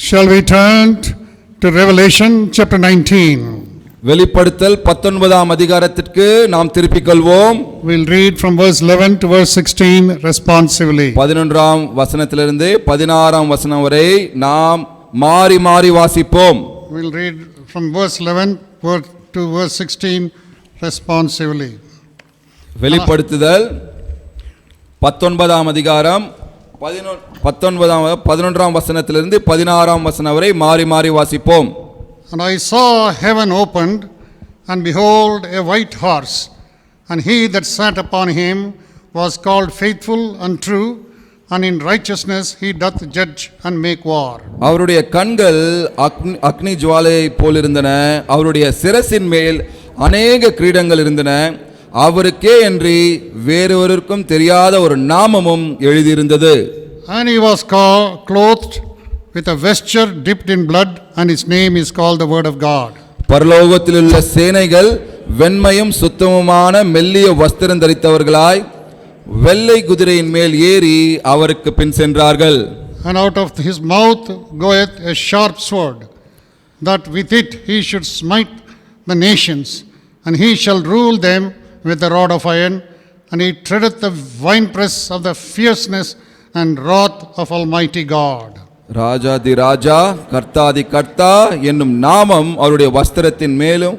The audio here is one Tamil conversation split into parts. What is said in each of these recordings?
Shall we turn to Revelation chapter 19? வெளிப்படுத்தல் 19ஆம் அதிகாரத்திற்கு நாம் திருப்பிக் கொள்வோம். We'll read from verse 11 to verse 16 responsively. 11ஆம் வசனத்திலிருந்து 16ஆம் வசனம் வரை நாம் மாறி மாறி வாசிப்போம். We'll read from verse 11 to verse 16 responsively. வெளிப்படுத்துதல் 19ஆம் அதிகாரம் 11ஆம் வசனத்திலிருந்து 16ஆம் வசனம் வரை மாறி மாறி வாசிப்போம். And I saw heaven opened, and behold, a white horse, and he that sat upon him was called Faithful and True, and in righteousness he doth judge and make war. அவருடைய கண்கள் அக்னி ஜுவாலையை போலிருந்தன, அவருடைய சிரசின் மேல் அநேக கிரீடங்கள் இருந்தன, அவருக்கே அன்றி வேறொருவருக்கும் தெரியாத ஒரு நாமமும் எழுதியிருந்தது. And he was clothed with a vesture dipped in blood, and his name is called the Word of God. பரலோகத்திலுள்ள சேனைகள் வெண்மையும் சுத்தமுமான மெல்லிய வஸ்திரம் தரித்தவர்களாய் வெள்ளை குதிரையின் மேல் ஏறி அவருக்கு பின் சென்றார்கள். And out of his mouth goeth a sharp sword, that with it he should smite the nations, and he shall rule them with a rod of iron, and he treadeth the winepress of the fierceness and wrath of Almighty God. ராஜாதி ராஜா கர்த்தாதி கர்த்தா என்னும் நாமம் அவருடைய வஸ்திரத்தின் மேலும்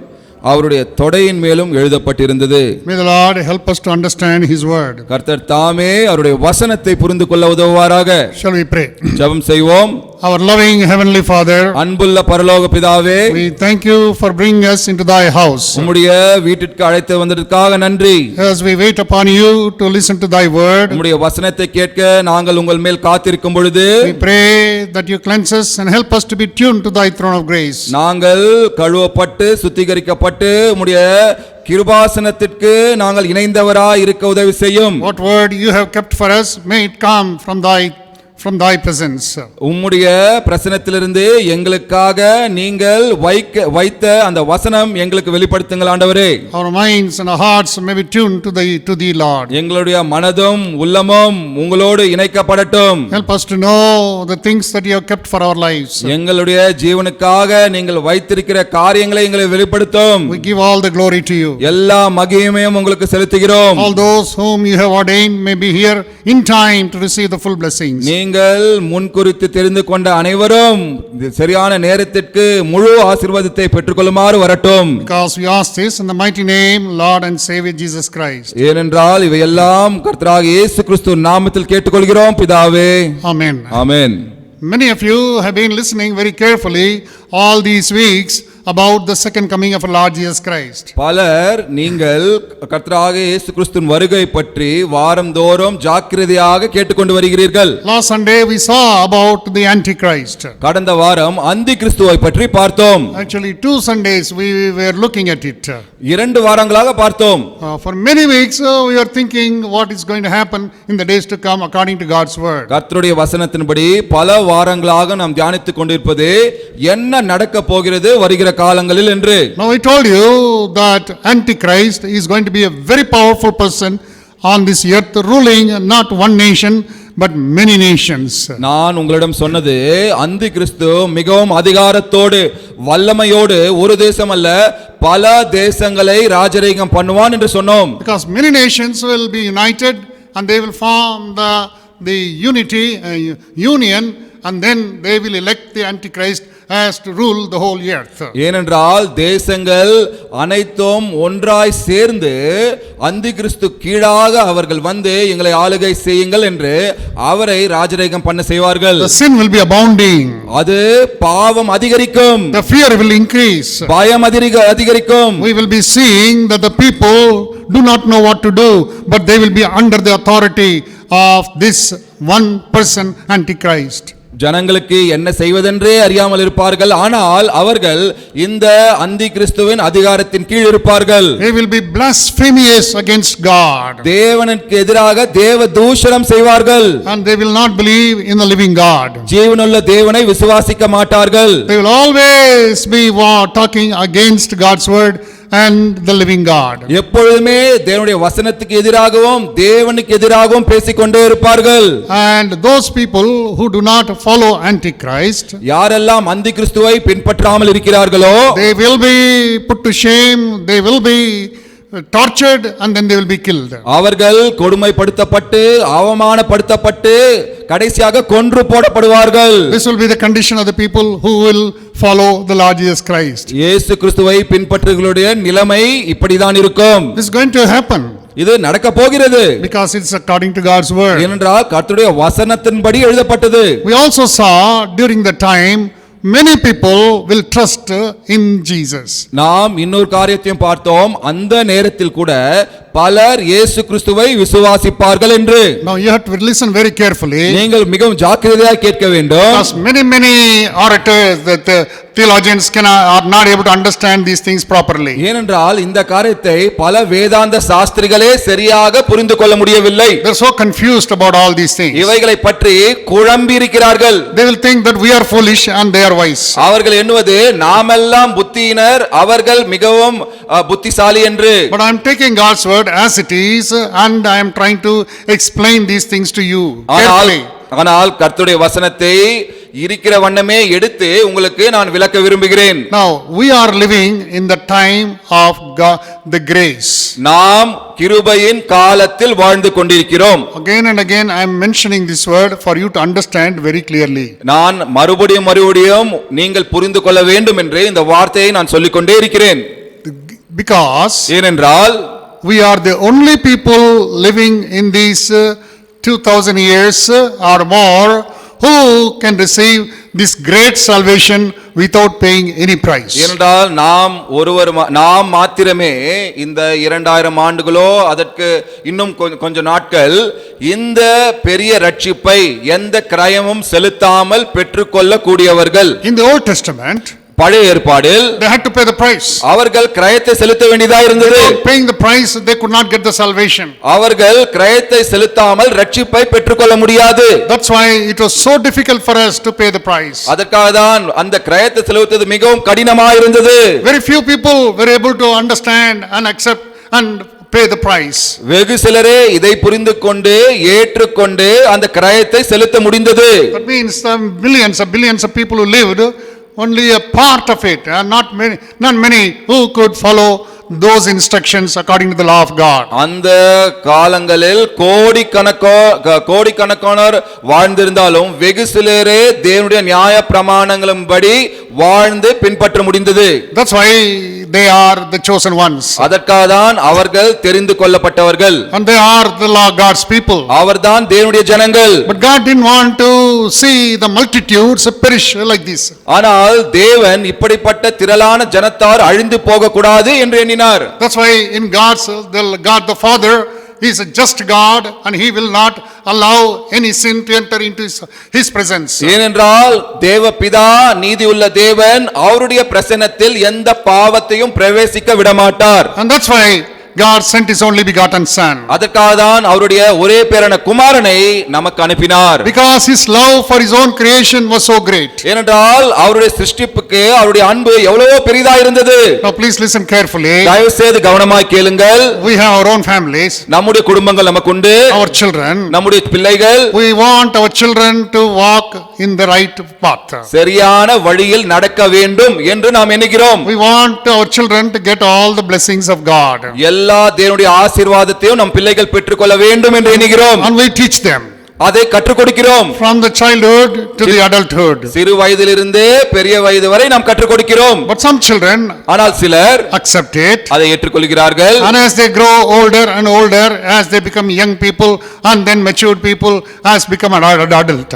அவருடைய தொடையின் மேலும் எழுதப்பட்டிருந்தது. May the Lord help us to understand his word. கர்த்தர் தாமே அவருடைய வசனத்தை புரிந்து கொள்ள உதவுவாராக. Shall we pray? ஜெபம் செய்வோம். Our loving heavenly Father, அன்புள்ள பரலோக பிதாவே, we thank you for bringing us into thy house. உம்முடைய வீட்டிற்கு அழைத்து வந்ததற்காக நன்றி. As we wait upon you to listen to thy word, உம்முடைய வசனத்தை கேட்க நாங்கள் உங்கள் மேல் காத்திருக்கும் பொழுது we pray that you cleanse us and help us to be tuned to thy throne of grace. நாங்கள் கழுவப்பட்டு சுத்திகரிக்கப்பட்டு உம்முடைய கிருபாசனத்திற்கு நாங்கள் இணைந்தவராய் இருக்க உதவி செய்யும். What word you have kept for us, may it come from thy presence. உம்முடைய பிரசன்னத்திலிருந்து எங்களுக்காக நீங்கள் வைத்த அந்த வசனம் எங்களுக்கு வெளிப்படுத்துங்கள் ஆண்டவரே. Our minds and our hearts may be tuned to thee Lord. எங்களுடைய மனதும் உள்ளமும் உங்களோடு இணைக்கப்படட்டும். Help us to know the things that you have kept for our lives. எங்களுடைய ஜீவனுக்காக நீங்கள் வைத்திருக்கிற காரியங்களை எங்களுக்கு வெளிப்படுத்தும். We give all the glory to you. எல்லா மகிமையும் உங்களுக்கு செலுத்துகிறோம். All those whom you have ordained may be here in time to receive the full blessings. நீங்கள் முன்குறித்து தெரிந்து கொண்ட அனைவரும் சரியான நேரத்திற்கு முழு ஆசீர்வாதத்தை பெற்றுக்கொள்ளுமாறு வரட்டும். Because we ask this in the mighty name Lord and Savior Jesus Christ. ஏனென்றால் இவையெல்லாம் கர்த்தராகிய இயேசு கிறிஸ்து நாமத்தில் கேட்டுக்கொள்கிறோம் பிதாவே. Amen. Amen. Many of you have been listening very carefully all these weeks about the second coming of our Lord Jesus Christ. பலர் நீங்கள் கர்த்தராகிய இயேசு கிறிஸ்துவின் வருகை பற்றி வாரந்தோறும் ஜாக்கிரதையாக கேட்டுக்கொண்டு வருகிறீர்கள். Last Sunday we saw about the Antichrist. கடந்த வாரம் அந்தி கிறிஸ்துவை பற்றி பார்த்தோம். Actually 2 Sundays we were looking at it. 2 வாரங்களாக பார்த்தோம். For many weeks we were thinking what is going to happen in the days to come according to God's word. கர்த்தருடைய வசனத்தின்படி பல வாரங்களாக நாம் தியானித்துக் கொண்டிருப்பது என்ன நடக்க போகிறது வருகிற காலங்களில் என்று. Now I told you that Antichrist is going to be a very powerful person on this earth, ruling not one nation but many nations. நான் உங்களிடம் சொன்னது அந்தி கிறிஸ்து மிகவும் அதிகாரத்தோடு வல்லமையோடு ஒரு தேசம் அல்ல பல தேசங்களை ராஜரீகம் பண்ணுவான் என்று சொன்னோம். Because many nations will be united and they will form the unity union, and then they will elect the Antichrist as to rule the whole earth. ஏனென்றால் தேசங்கள் அனைத்தும் ஒன்றாய் சேர்ந்து அந்தி கிறிஸ்து கீழாக அவர்கள் வந்து எங்களை ஆளுகை செய்யுங்கள் என்று அவரை ராஜரீகம் பண்ண செய்வார்கள். The sin will be abounding. அது பாவம் அதிகரிக்கும். The fear will increase. பயம் அதிகரிக்கும். We will be seeing that the people do not know what to do, but they will be under the authority of this one person Antichrist. ஜனங்களுக்கு என்ன செய்வதென்றே அறியாமல் இருப்பார்கள். ஆனால் அவர்கள் இந்த அந்தி கிறிஸ்துவின் அதிகாரத்தின் கீழ் இருப்பார்கள். They will be blasphemous against God. தேவனுக்கு எதிராக தேவ தூஷணம் செய்வார்கள். And they will not believe in the living God. ஜீவனுள்ள தேவனை விசுவாசிக்க மாட்டார்கள். They will always be talking against God's word and the living God. எப்பொழுதுமே தேவனுடைய வசனத்துக்கு எதிராகவும் தேவனுக்கு எதிராகவும் பேசிக்கொண்டே இருப்பார்கள். And those people who do not follow Antichrist, யாரெல்லாம் அந்தி கிறிஸ்துவை பின்பற்றாமல் இருக்கிறார்களோ they will be put to shame, they will be tortured, and then they will be killed. அவர்கள் கொடுமைப்படுத்தப்பட்டு அவமானப்படுத்தப்பட்டு கடைசியாக கொன்று போடப்படுவார்கள். This will be the condition of the people who will follow the Lord Jesus Christ. இயேசு கிறிஸ்துவை பின்பற்றுகிறவர்களுடைய நிலைமை இப்படிதான் இருக்கும். This is going to happen இது நடக்க போகிறது. because it's according to God's word. ஏனென்றால் கர்த்தருடைய வசனத்தின்படி எழுதப்பட்டது. We also saw during the time many people will trust in Jesus. நாம் இன்னொரு காரியத்தையும் பார்த்தோம். அந்த நேரத்தில் கூட பலர் இயேசு கிறிஸ்துவை விசுவாசிப்பார்கள் என்று. Now you have to listen very carefully. நீங்கள் மிகவும் ஜாக்கிரதையாக கேட்க வேண்டும். Because many orators that theologians are not able to understand these things properly. ஏனென்றால் இந்த காரியத்தை பல வேதாந்த சாஸ்திரிகளே சரியாக புரிந்து கொள்ள முடியவில்லை. They are so confused about all these things. இவைகளை பற்றி குழம்பி இருக்கிறார்கள். They will think that we are foolish and they are wise. அவர்கள் எண்ணுவது நாமெல்லாம் புத்தியினர், அவர்கள் மிகவும் புத்திசாலி என்று. But I am taking God's word as it is and I am trying to explain these things to you carefully. ஆனால் கர்த்தருடைய வசனத்தை இருக்கிற வண்ணமே எடுத்து உங்களுக்கு நான் விளக்க விரும்புகிறேன். Now we are living in the time of God, the grace. நாம் கிருபையின் காலத்தில் வாழ்ந்து கொண்டிருக்கிறோம். Again and again I am mentioning this word for you to understand very clearly. நான் மறுபடியும் நீங்கள் புரிந்து கொள்ள வேண்டும் என்று இந்த வார்த்தையை நான் சொல்லிக் கொண்டே இருக்கிறேன். Because ஏனென்றால் we are the only people living in these 2000 years or more who can receive this great salvation without paying any price. ஏனென்றால் நாம் மாத்திரமே இந்த 2000 ஆண்டுகளோ அதற்கு இன்னும் கொஞ்ச நாட்கள் இந்த பெரிய ரட்சிப்பை எந்த கிரயமும் செலுத்தாமல் பெற்றுக்கொள்ள கூடியவர்கள். In the Old Testament, பழைய ஏற்பாடில் they had to pay the price. அவர்கள் கிரயத்தை செலுத்த வேண்டியதாக இருந்தது. Without paying the price they could not get the salvation. அவர்கள் கிரயத்தை செலுத்தாமல் ரட்சிப்பை பெற்றுக்கொள்ள முடியாது. That's why it was so difficult for us to pay the price. அதற்காக தான் அந்த கிரயத்தை செலுத்துவது மிகவும் கடினமாக இருந்தது. Very few people were able to understand and accept and pay the price. வெகு சிலரே இதை புரிந்து கொண்டு ஏற்றுக்கொண்டு அந்த கிரயத்தை செலுத்த முடிந்தது. That means billions of people who lived, only a part of it, and not many who could follow those instructions according to the law of God. அந்த காலங்களில் கோடிக்கணக்கானோர் வாழ்ந்திருந்தாலும் வெகு சிலரே தேவனுடைய நியாய பிரமாணங்களின்படி வாழ்ந்து பின்பற்ற முடிந்தது. That's why they are the chosen ones. அதற்காக தான் அவர்கள் தெரிந்து கொள்ளப்பட்டவர்கள். And they are the law God's people. அவர்தான் தேவனுடைய ஜனங்கள். But God didn't want to see the multitudes perish like this. ஆனால் தேவன் இப்படிப்பட்ட திரளான ஜனத்தார் அழிந்து போக கூடாது என்று எண்ணினார். That's why in God the Father is a just God and he will not allow any sin to enter into his presence. ஏனென்றால் தேவ பிதா நீதியுள்ள தேவன் அவருடைய பிரசன்னத்தில் எந்த பாவத்தையும் பிரவேசிக்க விடமாட்டார். And that's why God sent his only begotten son. அதற்காக தான் அவருடைய ஒரே பேரான குமாரனை நமக்கு அனுப்பினார். Because his love for his own creation was so great. ஏனென்றால் அவருடைய சிருஷ்டிப்புக்கு அவருடைய அன்பு எவ்வளவோ பெரிதா இருந்தது. Now please listen carefully. தயவு செய்து கவனமாய் கேளுங்கள். We have our own families. நம்முடைய குடும்பங்கள் நமக்குண்டு. Our children. நம்முடைய பிள்ளைகள். We want our children to walk in the right path. சரியான வழியில் நடக்க வேண்டும் என்று நாம் எண்ணுகிறோம். We want our children to get all the blessings of God. எல்லா தேவனுடைய ஆசீர்வாதத்தையும் நம் பிள்ளைகள் பெற்றுக்கொள்ள வேண்டும் என்று எண்ணுகிறோம். And we teach them. அதை கற்றுக் கொடுக்கிறோம். From the childhood to the adulthood. சிறு வயதிலிருந்தே பெரிய வயது வரை நாம் கற்றுக் கொடுக்கிறோம். But some children ஆனால் சிலர் accept it. அதை ஏற்றுக்கொள்கிறார்கள். And as they grow older and older, as they become young people and then matured people, as become an adult,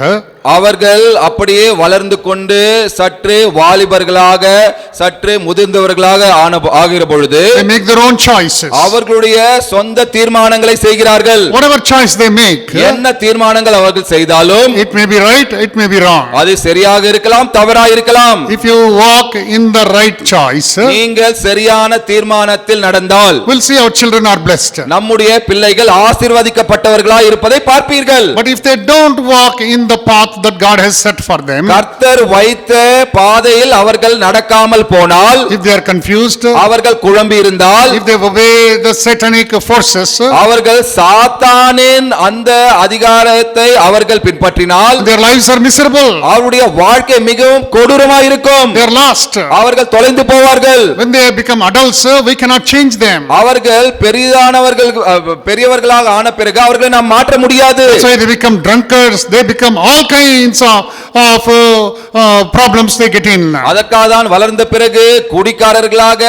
அவர்கள் அப்படியே வளர்ந்து கொண்டு சற்று வாலிபர்களாக சற்று முதிர்ந்தவர்களாக ஆகிற பொழுது they make their own choices. அவர்களுடைய சொந்த தீர்மானங்களை செய்கிறார்கள். Whatever choice they make, என்ன தீர்மானங்கள் அவர்கள் செய்தாலும் it may be right, it may be wrong. அது சரியாக இருக்கலாம் தவறாக இருக்கலாம். If you walk in the right choice, நீங்கள் சரியான தீர்மானத்தில் நடந்தால் we'll see our children are blessed. நம்முடைய பிள்ளைகள் ஆசீர்வதிக்கப்பட்டவர்களாய் இருப்பதை பார்ப்பீர்கள். But if they don't walk in the path that God has set for them, கர்த்தர் வைத்த பாதையில் அவர்கள் நடக்காமல் போனால், if they are confused, அவர்கள் குழம்பி இருந்தால், if they obey the satanic forces, அவர்கள் சாத்தானின் அந்த அதிகாரத்தை அவர்கள் பின்பற்றினால், their lives are miserable. அவருடைய வாழ்க்கை மிகவும் கொடூரமாக இருக்கும். They are lost. அவர்கள் தொலைந்து போவார்கள். When they become adults, we cannot change them. அவர்கள் பெரியவர்களாக ஆன பிறகு அவர்களை நாம் மாற்ற முடியாது. That's why they become drunkards. They become all kinds of problems they get in. அதற்காக தான் வளர்ந்த பிறகு குடிகாரர்களாக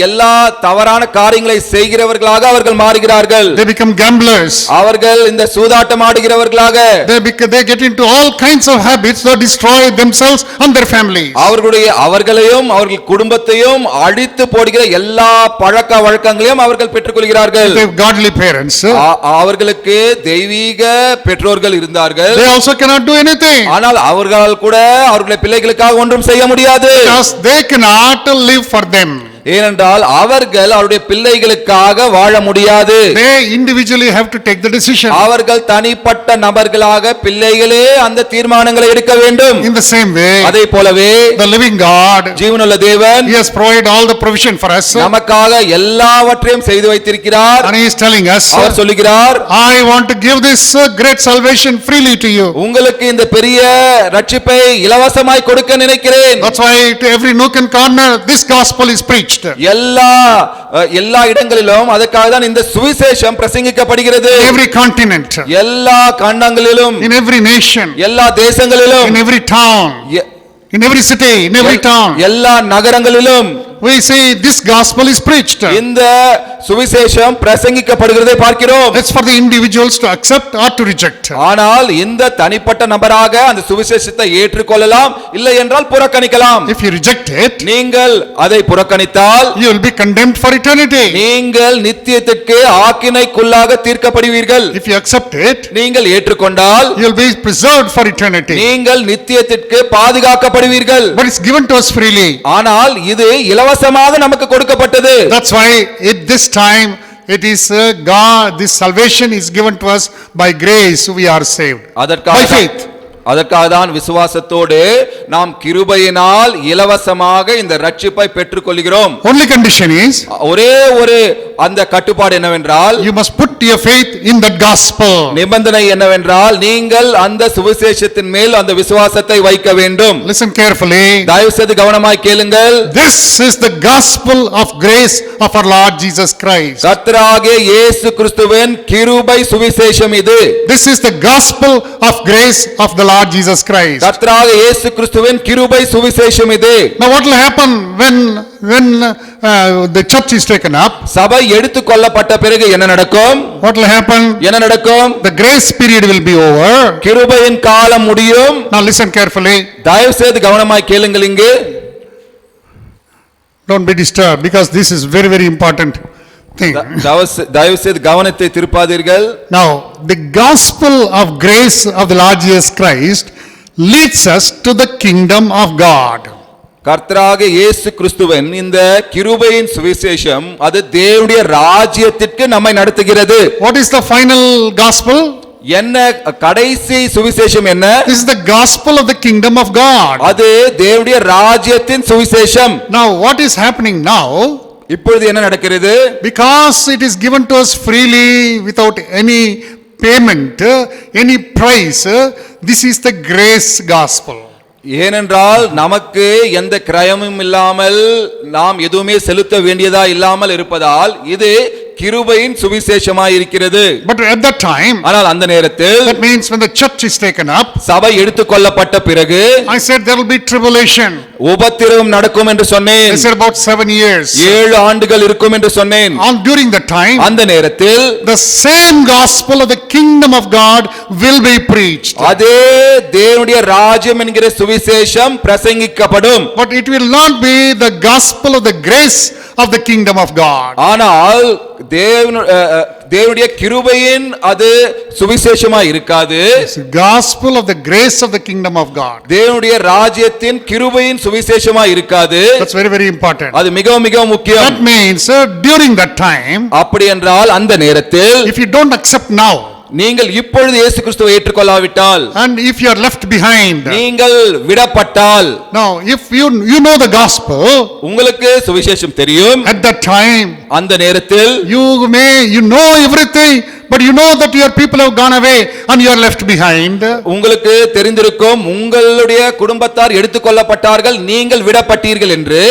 எல்லா தவறான காரியங்களை செய்கிறவர்களாக அவர்கள் மாறுகிறார்கள். They become gamblers. அவர்கள் இந்த சூதாட்டம் ஆடுகிறவர்களாக, They get into all kinds of habits that destroy themselves and their families. அவர்களையும் அவர்கள் குடும்பத்தையும் அழித்து போடுகிற எல்லா பழக்க வழக்கங்களையும் அவர்கள் பெற்றுக்கொள்கிறார்கள். They have godly parents. அவர்களுக்கு தெய்வீக பெற்றோர்கள் இருந்தார்கள். They also cannot do anything. ஆனால் அவர்களால் கூட அவர்களுடைய பிள்ளைகளுக்காக ஒன்றும் செய்ய முடியாது. Because they cannot live for them. ஏனென்றால் அவர்கள் அவருடைய பிள்ளைகளுக்காக வாழ முடியாது. They individually have to take the decision. அவர்கள் தனிப்பட்ட நபர்களாக பிள்ளைகளே அந்த தீர்மானங்களை எடுக்க வேண்டும். In the same way, அதே போலவே the living God, ஜீவனுள்ள தேவன், He has provided all the provision for us. நமக்காக எல்லாவற்றையும் செய்து வைத்திருக்கிறார். And He is telling us, அவர் சொல்லுகிறார், I want to give this great salvation freely to you. உங்களுக்கு இந்த பெரிய ரட்சிப்பை இலவசமாய் கொடுக்க நினைக்கிறேன். That's why to every nook and corner this gospel is preached. எல்லா இடங்களிலும் அதற்காக தான் இந்த சுவிசேஷம் பிரசங்கிக்கப்படுகிறது. Every continent, எல்லா கண்டங்களிலும், in every nation, எல்லா தேசங்களிலும், in every town, in every city, in every town, எல்லா நகரங்களிலும் we see this gospel is preached. இந்த சுவிசேஷம் பிரசங்கிக்கப்படுகிறதை பார்க்கிறோம். It's for the individuals to accept or to reject. ஆனால் இந்த தனிப்பட்ட நபராக அந்த சுவிசேஷத்தை ஏற்றுக்கொள்ளலாம், இல்லை என்றால் புறக்கணிக்கலாம். If you reject it, நீங்கள் அதை புறக்கணித்தால் you will be condemned for eternity. நீங்கள் நித்தியத்திற்கு ஆக்கினைக்குள்ளாக தீர்க்கப்படுவீர்கள். If you accept it, நீங்கள் ஏற்றுக்கொண்டால் you will be preserved for eternity. நீங்கள் நித்தியத்திற்கு பாதுகாக்கப்படுவீர்கள். But it's given to us freely. ஆனால் இது இலவசமாக நமக்கு கொடுக்கப்பட்டது. That's why at this time it is God, this salvation is given to us by grace. We are saved by faith. அதற்காக தான் விசுவாசத்தோடு நாம் கிருபையினால் இலவசமாக இந்த ரட்சிப்பை பெற்றுக்கொள்கிறோம். Only condition is, ஒரே ஒரு அந்த கட்டுப்பாடு என்னவென்றால், you must put your faith in that gospel. நிபந்தனை என்னவென்றால், நீங்கள் அந்த சுவிசேஷத்தின் மேல் அந்த விசுவாசத்தை வைக்க வேண்டும். Listen carefully. தயவு செய்து கவனமாய் கேளுங்கள். This is the gospel of grace of our Lord Jesus Christ. கர்த்தராகிய இயேசு கிறிஸ்துவின் கிருபை சுவிசேஷம் இது. This is the gospel of grace of the Lord Jesus Christ. கர்த்தராகிய இயேசு கிறிஸ்துவின் கிருபை சுவிசேஷம் இது. Now what will happen when the church is taken up? சபை எடுத்துக் கொள்ளப்பட்ட பிறகு என்ன நடக்கும்? What will happen? என்ன நடக்கும்? The grace period will be over. கிருபையின் காலம் முடியும். Now listen carefully. தயவு செய்து கவனமாய் கேளுங்கள். இங்கு don't be disturbed because this is very very important thing. தயவு செய்து கவனத்தை திருப்பாதீர்கள். Now the gospel of grace of the Lord Jesus Christ leads us to the kingdom of God. கர்த்தராகிய இயேசு கிறிஸ்துவின் இந்த கிருபையின் சுவிசேஷம் அது தேவனுடைய ராஜ்யத்திற்கு நம்மை நடத்துகிறது. What is the final gospel? என்ன கடைசி சுவிசேஷம் என்ன? This is the gospel of the kingdom of God. அது தேவனுடைய ராஜ்யத்தின் சுவிசேஷம். Now what is happening now? இப்பொழுது என்ன நடக்கிறது? Because it is given to us freely without any payment, any price, this is the grace gospel. ஏனென்றால் நமக்கு எந்த கிரயமும் இல்லாமல் நாம் எதுவுமே செலுத்த வேண்டியதா இல்லாமல் இருப்பதால் இது கிருபையின் சுவிசேஷமாய் இருக்கிறது. But at that time, ஆனால் அந்த நேரத்தில், that means when the church is taken up, சபை எடுத்துக்கொள்ளப்பட்ட பிறகு, I said there will be tribulation. உபத்திரவம் நடக்கும் என்று சொன்னேன். I said about 7 years. 7 ஆண்டுகள் இருக்கும் என்று சொன்னேன். During that time, அந்த நேரத்தில் the same gospel of the kingdom of God will be preached. அதே தேவனுடைய ராஜ்யம் என்கிற சுவிசேஷம் பிரசங்கிக்கப்படும். But it will not be the gospel of the grace of the kingdom of God. ஆனால் தேவனுடைய கிருபையின் அது சுவிசேஷமாய் இருக்காது. Gospel of the grace of the kingdom of God. தேவனுடைய ராஜ்யத்தின் கிருபையின் சுவிசேஷமாய் இருக்காது. That's very very important. அது மிகவும் மிகவும் முக்கியம். That means during that time, அப்படி என்றால் அந்த நேரத்தில், if you don't accept now, நீங்கள் இப்பொழுது இயேசு கிறிஸ்துவை ஏற்றுக்கொள்ளாவிட்டால், and if you are left behind, நீங்கள் விடப்பட்டால், now if you know the gospel, உங்களுக்கு சுவிசேஷம் தெரியும், at that time அந்த நேரத்தில் you know everything, but you know that your people have gone away and you are left behind. உங்களுக்கு தெரிந்திருக்கும் உங்களுடைய குடும்பத்தார் எடுத்துக்கொள்ளப்பட்டார்கள், நீங்கள் விடப்பட்டீர்கள் என்று.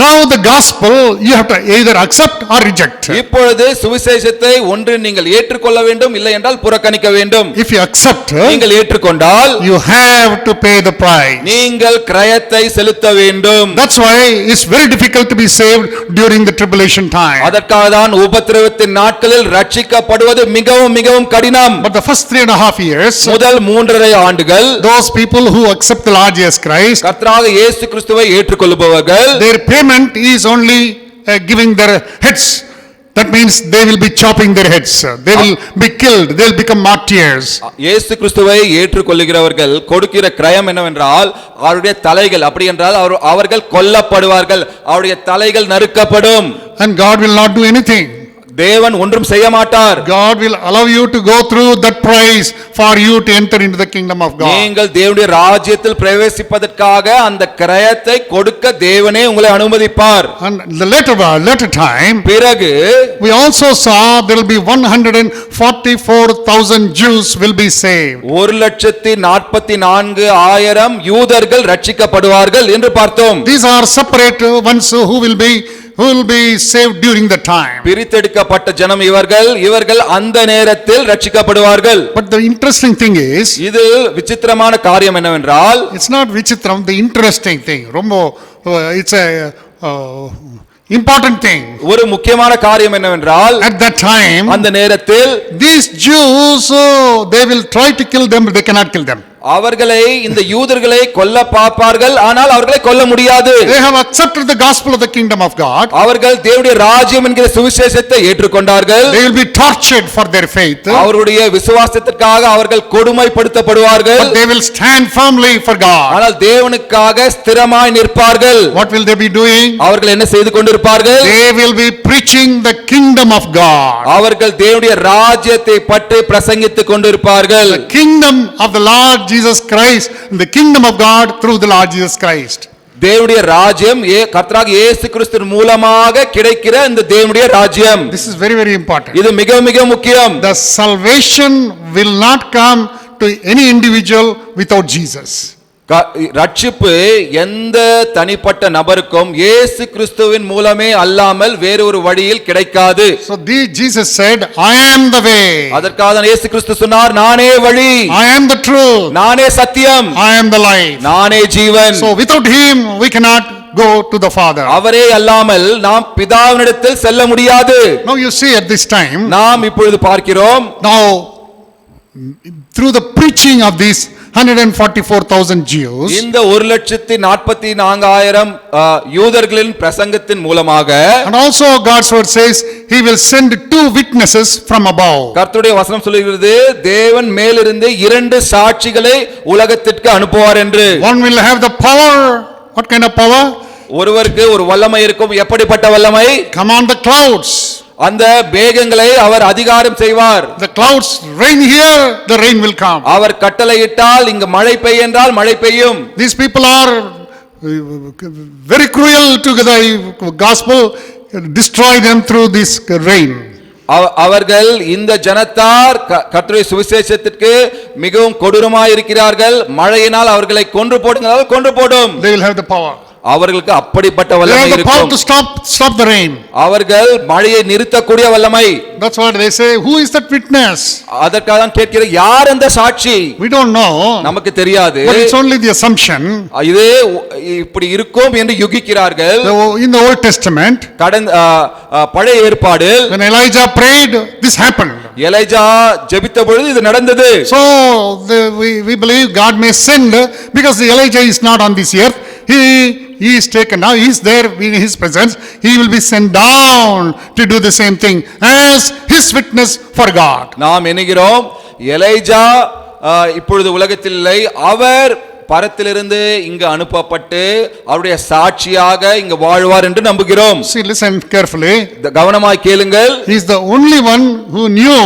Now the gospel you have to either accept or reject. இப்பொழுது சுவிசேஷத்தை ஒன்று நீங்கள் ஏற்றுக்கொள்ள வேண்டும், இல்லை என்றால் புறக்கணிக்க வேண்டும். If you accept, நீங்கள் ஏற்றுக்கொண்டால் you have to pay the price. நீங்கள் கிரயத்தை செலுத்த வேண்டும். That's why it's very difficult to be saved during the tribulation time. அதற்காக தான் உபத்திரவத்தின் நாட்களில் ரட்சிக்கப்படுவது மிகவும் மிகவும் கடினம். But the first 3.5 years, முதல் 3.5 ஆண்டுகள், those people who accept the Lord Jesus Christ, கர்த்தராக இயேசு கிறிஸ்துவை ஏற்றுக்கொள்பவர்கள், their payment is only giving their heads. That means they will be chopping their heads. They will be killed. They will become martyrs. இயேசு கிறிஸ்துவை ஏற்றுக்கொள்ளுகிறவர்கள் கொடுக்கிற கிரயம் என்னவென்றால் அவருடைய தலைகள், அப்படி என்றால் அவர்கள் கொல்லப்படுவார்கள், அவருடைய தலைகள் நறுக்கப்படும். And God will not do anything. தேவன் ஒன்றும் செய்ய மாட்டார். God will allow you to go through that price for you to enter into the kingdom of God. நீங்கள் தேவனுடைய ராஜ்யத்தில் பிரவேசிப்பதற்காக அந்த கிரயத்தை கொடுக்க தேவனே உங்களை அனுமதிப்பார். And the later time, பிறகு we also saw there will be 144,000 Jews will be saved. 144,000 யூதர்கள் ரட்சிக்கப்படுவார்கள் என்று பார்த்தோம். These are separate ones who will be saved during the time. பிரித்தெடுக்கப்பட்ட ஜனம் இவர்கள் அந்த நேரத்தில் ரட்சிக்கப்படுவார்கள். But the interesting thing is, இது விசித்திரமான காரியம் என்னவென்றால், it's not vichitram, the interesting thing, rombo it's a important thing. ஒரு முக்கியமான காரியம் என்னவென்றால், At that time, அந்த நேரத்தில் these Jews, they will try to kill them, but they cannot kill them. அவர்களை, இந்த யூதர்களை கொல்ல பார்ப்பார்கள், ஆனால் அவர்களை கொல்ல முடியாது. They have accepted the gospel of the kingdom of God. அவர்கள் தேவனுடைய ராஜ்யம் என்கிற சுவிசேஷத்தை ஏற்றுக்கொண்டார்கள். They will be tortured for their faith. அவருடைய விசுவாசத்திற்காக அவர்கள் கொடுமைப்படுத்தப்படுவார்கள். But they will stand firmly for God. ஆனால் தேவனுக்காக ஸ்திரமாய் நிற்பார்கள். What will they be doing? அவர்கள் என்ன செய்து கொண்டிருப்பார்கள்? They will be preaching the kingdom of God. அவர்கள் தேவனுடைய ராஜ்யத்தை பற்றி பிரசங்கித்துக் கொண்டிருப்பார்கள். The kingdom of the Lord Jesus Christ, the kingdom of God through the Lord Jesus Christ. தேவனுடைய ராஜ்யம் கர்த்தராகிய இயேசு கிறிஸ்துவின் மூலமாக கிடைக்கிற இந்த தேவனுடைய ராஜ்யம். This is very, very important. இது மிக மிக முக்கியம். The salvation will not come to any individual without Jesus. ரட்சிப்பு எந்த தனிப்பட்ட நபருக்கும் இயேசு கிறிஸ்துவின் மூலமே அல்லாமல் வேறு ஒரு வழியில் கிடைக்காது. So Jesus said, I am the way. அதற்காக தான் இயேசு கிறிஸ்து சொன்னார், நானே வழி, I am the truth, நானே சத்தியம், I am the life. நானே ஜீவன். So without him we cannot go to the Father. அவரே அல்லாமல் நாம் பிதாவினிடத்தில் செல்ல முடியாது. Now you see at this time, நாம் இப்பொழுது பார்க்கிறோம், now through the preaching of these 144,000 Jews, இந்த 144,000 யூதர்களின் பிரசங்கத்தின் மூலமாக, and also God's word says he will send 2 witnesses from above. கர்த்தருடைய வசனம் சொல்கிறது, தேவன் மேலிருந்து 2 சாட்சிகளை உலகத்திற்கு அனுப்புவார் என்று. One will have the power. What kind of power? ஒருவருக்கு ஒரு வல்லமை இருக்கும். எப்படிப்பட்ட வல்லமை? Command the clouds. அந்த மேகங்களை அவர் அதிகாரம் செய்வார். The clouds rain here, the rain will come. அவர் கட்டளையிட்டால் இங்கு மழை பெய்ய என்றால் மழை பெய்யும். These people are very cruel to the gospel, destroy them through this rain. அவர்கள் இந்த ஜனத்தார் கர்த்தருடைய சுவிசேஷத்திற்கு மிகவும் கொடூரமாய் இருக்கிறார்கள். மழையினால் அவர்களை கொன்று போடுங்கள், கொன்று போடும். They will have the power. அவர்களுக்கு அப்படிப்பட்ட வல்லமை இருக்கும். They have the power to stop the rain. அவர்கள் மழையை நிறுத்தக்கூடிய வல்லமை. That's what they say. Who is that witness? அதற்காக தான் கேட்கிற, யார் அந்த சாட்சி? We don't know. நமக்கு தெரியாது. But it's only the assumption. இது இப்படி இருக்கும் என்று யுகிக்கிறார்கள். In the Old Testament, பழைய ஏற்பாடில், when Elijah prayed, this happened. எலியா ஜெபித்த பொழுது இது நடந்தது. So we believe God may send, because Elijah is not on this earth. He is taken now, he is there in his presence. He will be sent down to do the same thing as his witness for God. நாம் எண்ணுகிறோம், எலியா இப்பொழுது உலகத்தில் இல்லை, அவர் பரத்திலிருந்து இங்கு அனுப்பப்பட்டு அவருடைய சாட்சியாக இங்கு வாழ்வார் என்று நம்புகிறோம். See, listen carefully. கவனமாய் கேளுங்கள். He is the only one who knew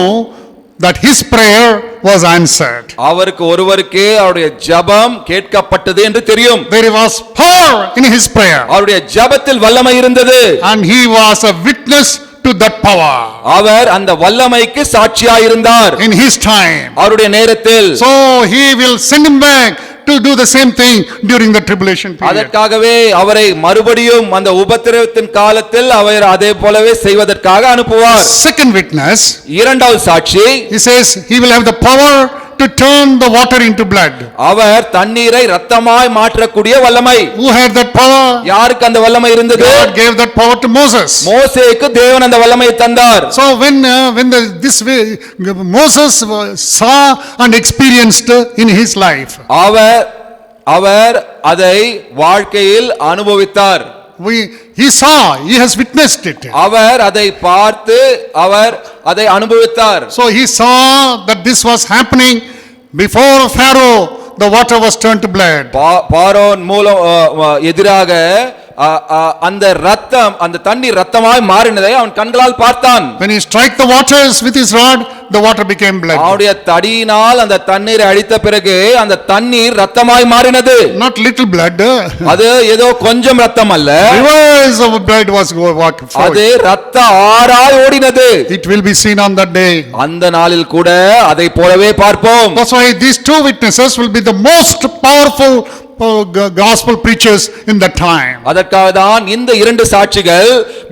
that his prayer was answered. அவருக்கு ஒருவருக்கே அவருடைய ஜெபம் கேட்கப்பட்டது என்று தெரியும். There was power in his prayer, அவருடைய ஜெபத்தில் வல்லமை இருந்தது. and he was a witness to that power அவர் அந்த வல்லமைக்கு சாட்சியாயிருந்தார் in his time. அவருடைய நேரத்தில். So he will send him back to do the same thing during the tribulation period. அதற்காகவே அவரை மறுபடியும் அந்த உபத்திரவத்தின் காலத்தில் அவர் அதே போலவே செய்வதற்காக அனுப்புவார். Second witness, இரண்டாவது சாட்சி, he says he will have the power to turn the water into blood. அவர் தண்ணீரை இரத்தமாய் மாற்றக்கூடிய வல்லமை. Who had that power? யாருக்கு அந்த வல்லமை இருந்தது? God gave that power to Moses. மோசேக்கு தேவன் அந்த வல்லமையை தந்தார். So when this way Moses saw and experienced in his life, அவர் அதை வாழ்க்கையில் அனுபவித்தார். he has witnessed it. அவர் அதை பார்த்து அவர் அதை அனுபவித்தார். So he saw that this was happening before Pharaoh, the water was turned to blood. பார்வோன் மூலம் எதிராக அந்த ரத்தம், அந்த தண்ணீர் ரத்தமாய் மாறினதை அவன் கண்களால் பார்த்தான். When he struck the waters with his rod, the water became blood. அவருடைய தடியினால் அந்த தண்ணீரை அடித்த பிறகு அந்த தண்ணீர் ரத்தமாய் மாறினது. Not little blood. அது ஏதோ கொஞ்சம் ரத்தம் அல்ல. Rivers of blood was flowing. அது ரத்த ஆறாய் ஓடினது. It will be seen on that day. அந்த நாளில் கூட அதை போலவே பார்ப்போம். That's why these two witnesses will be the most powerful gospel preachers in that time. அதற்காக தான் இந்த இரண்டு சாட்சிகள்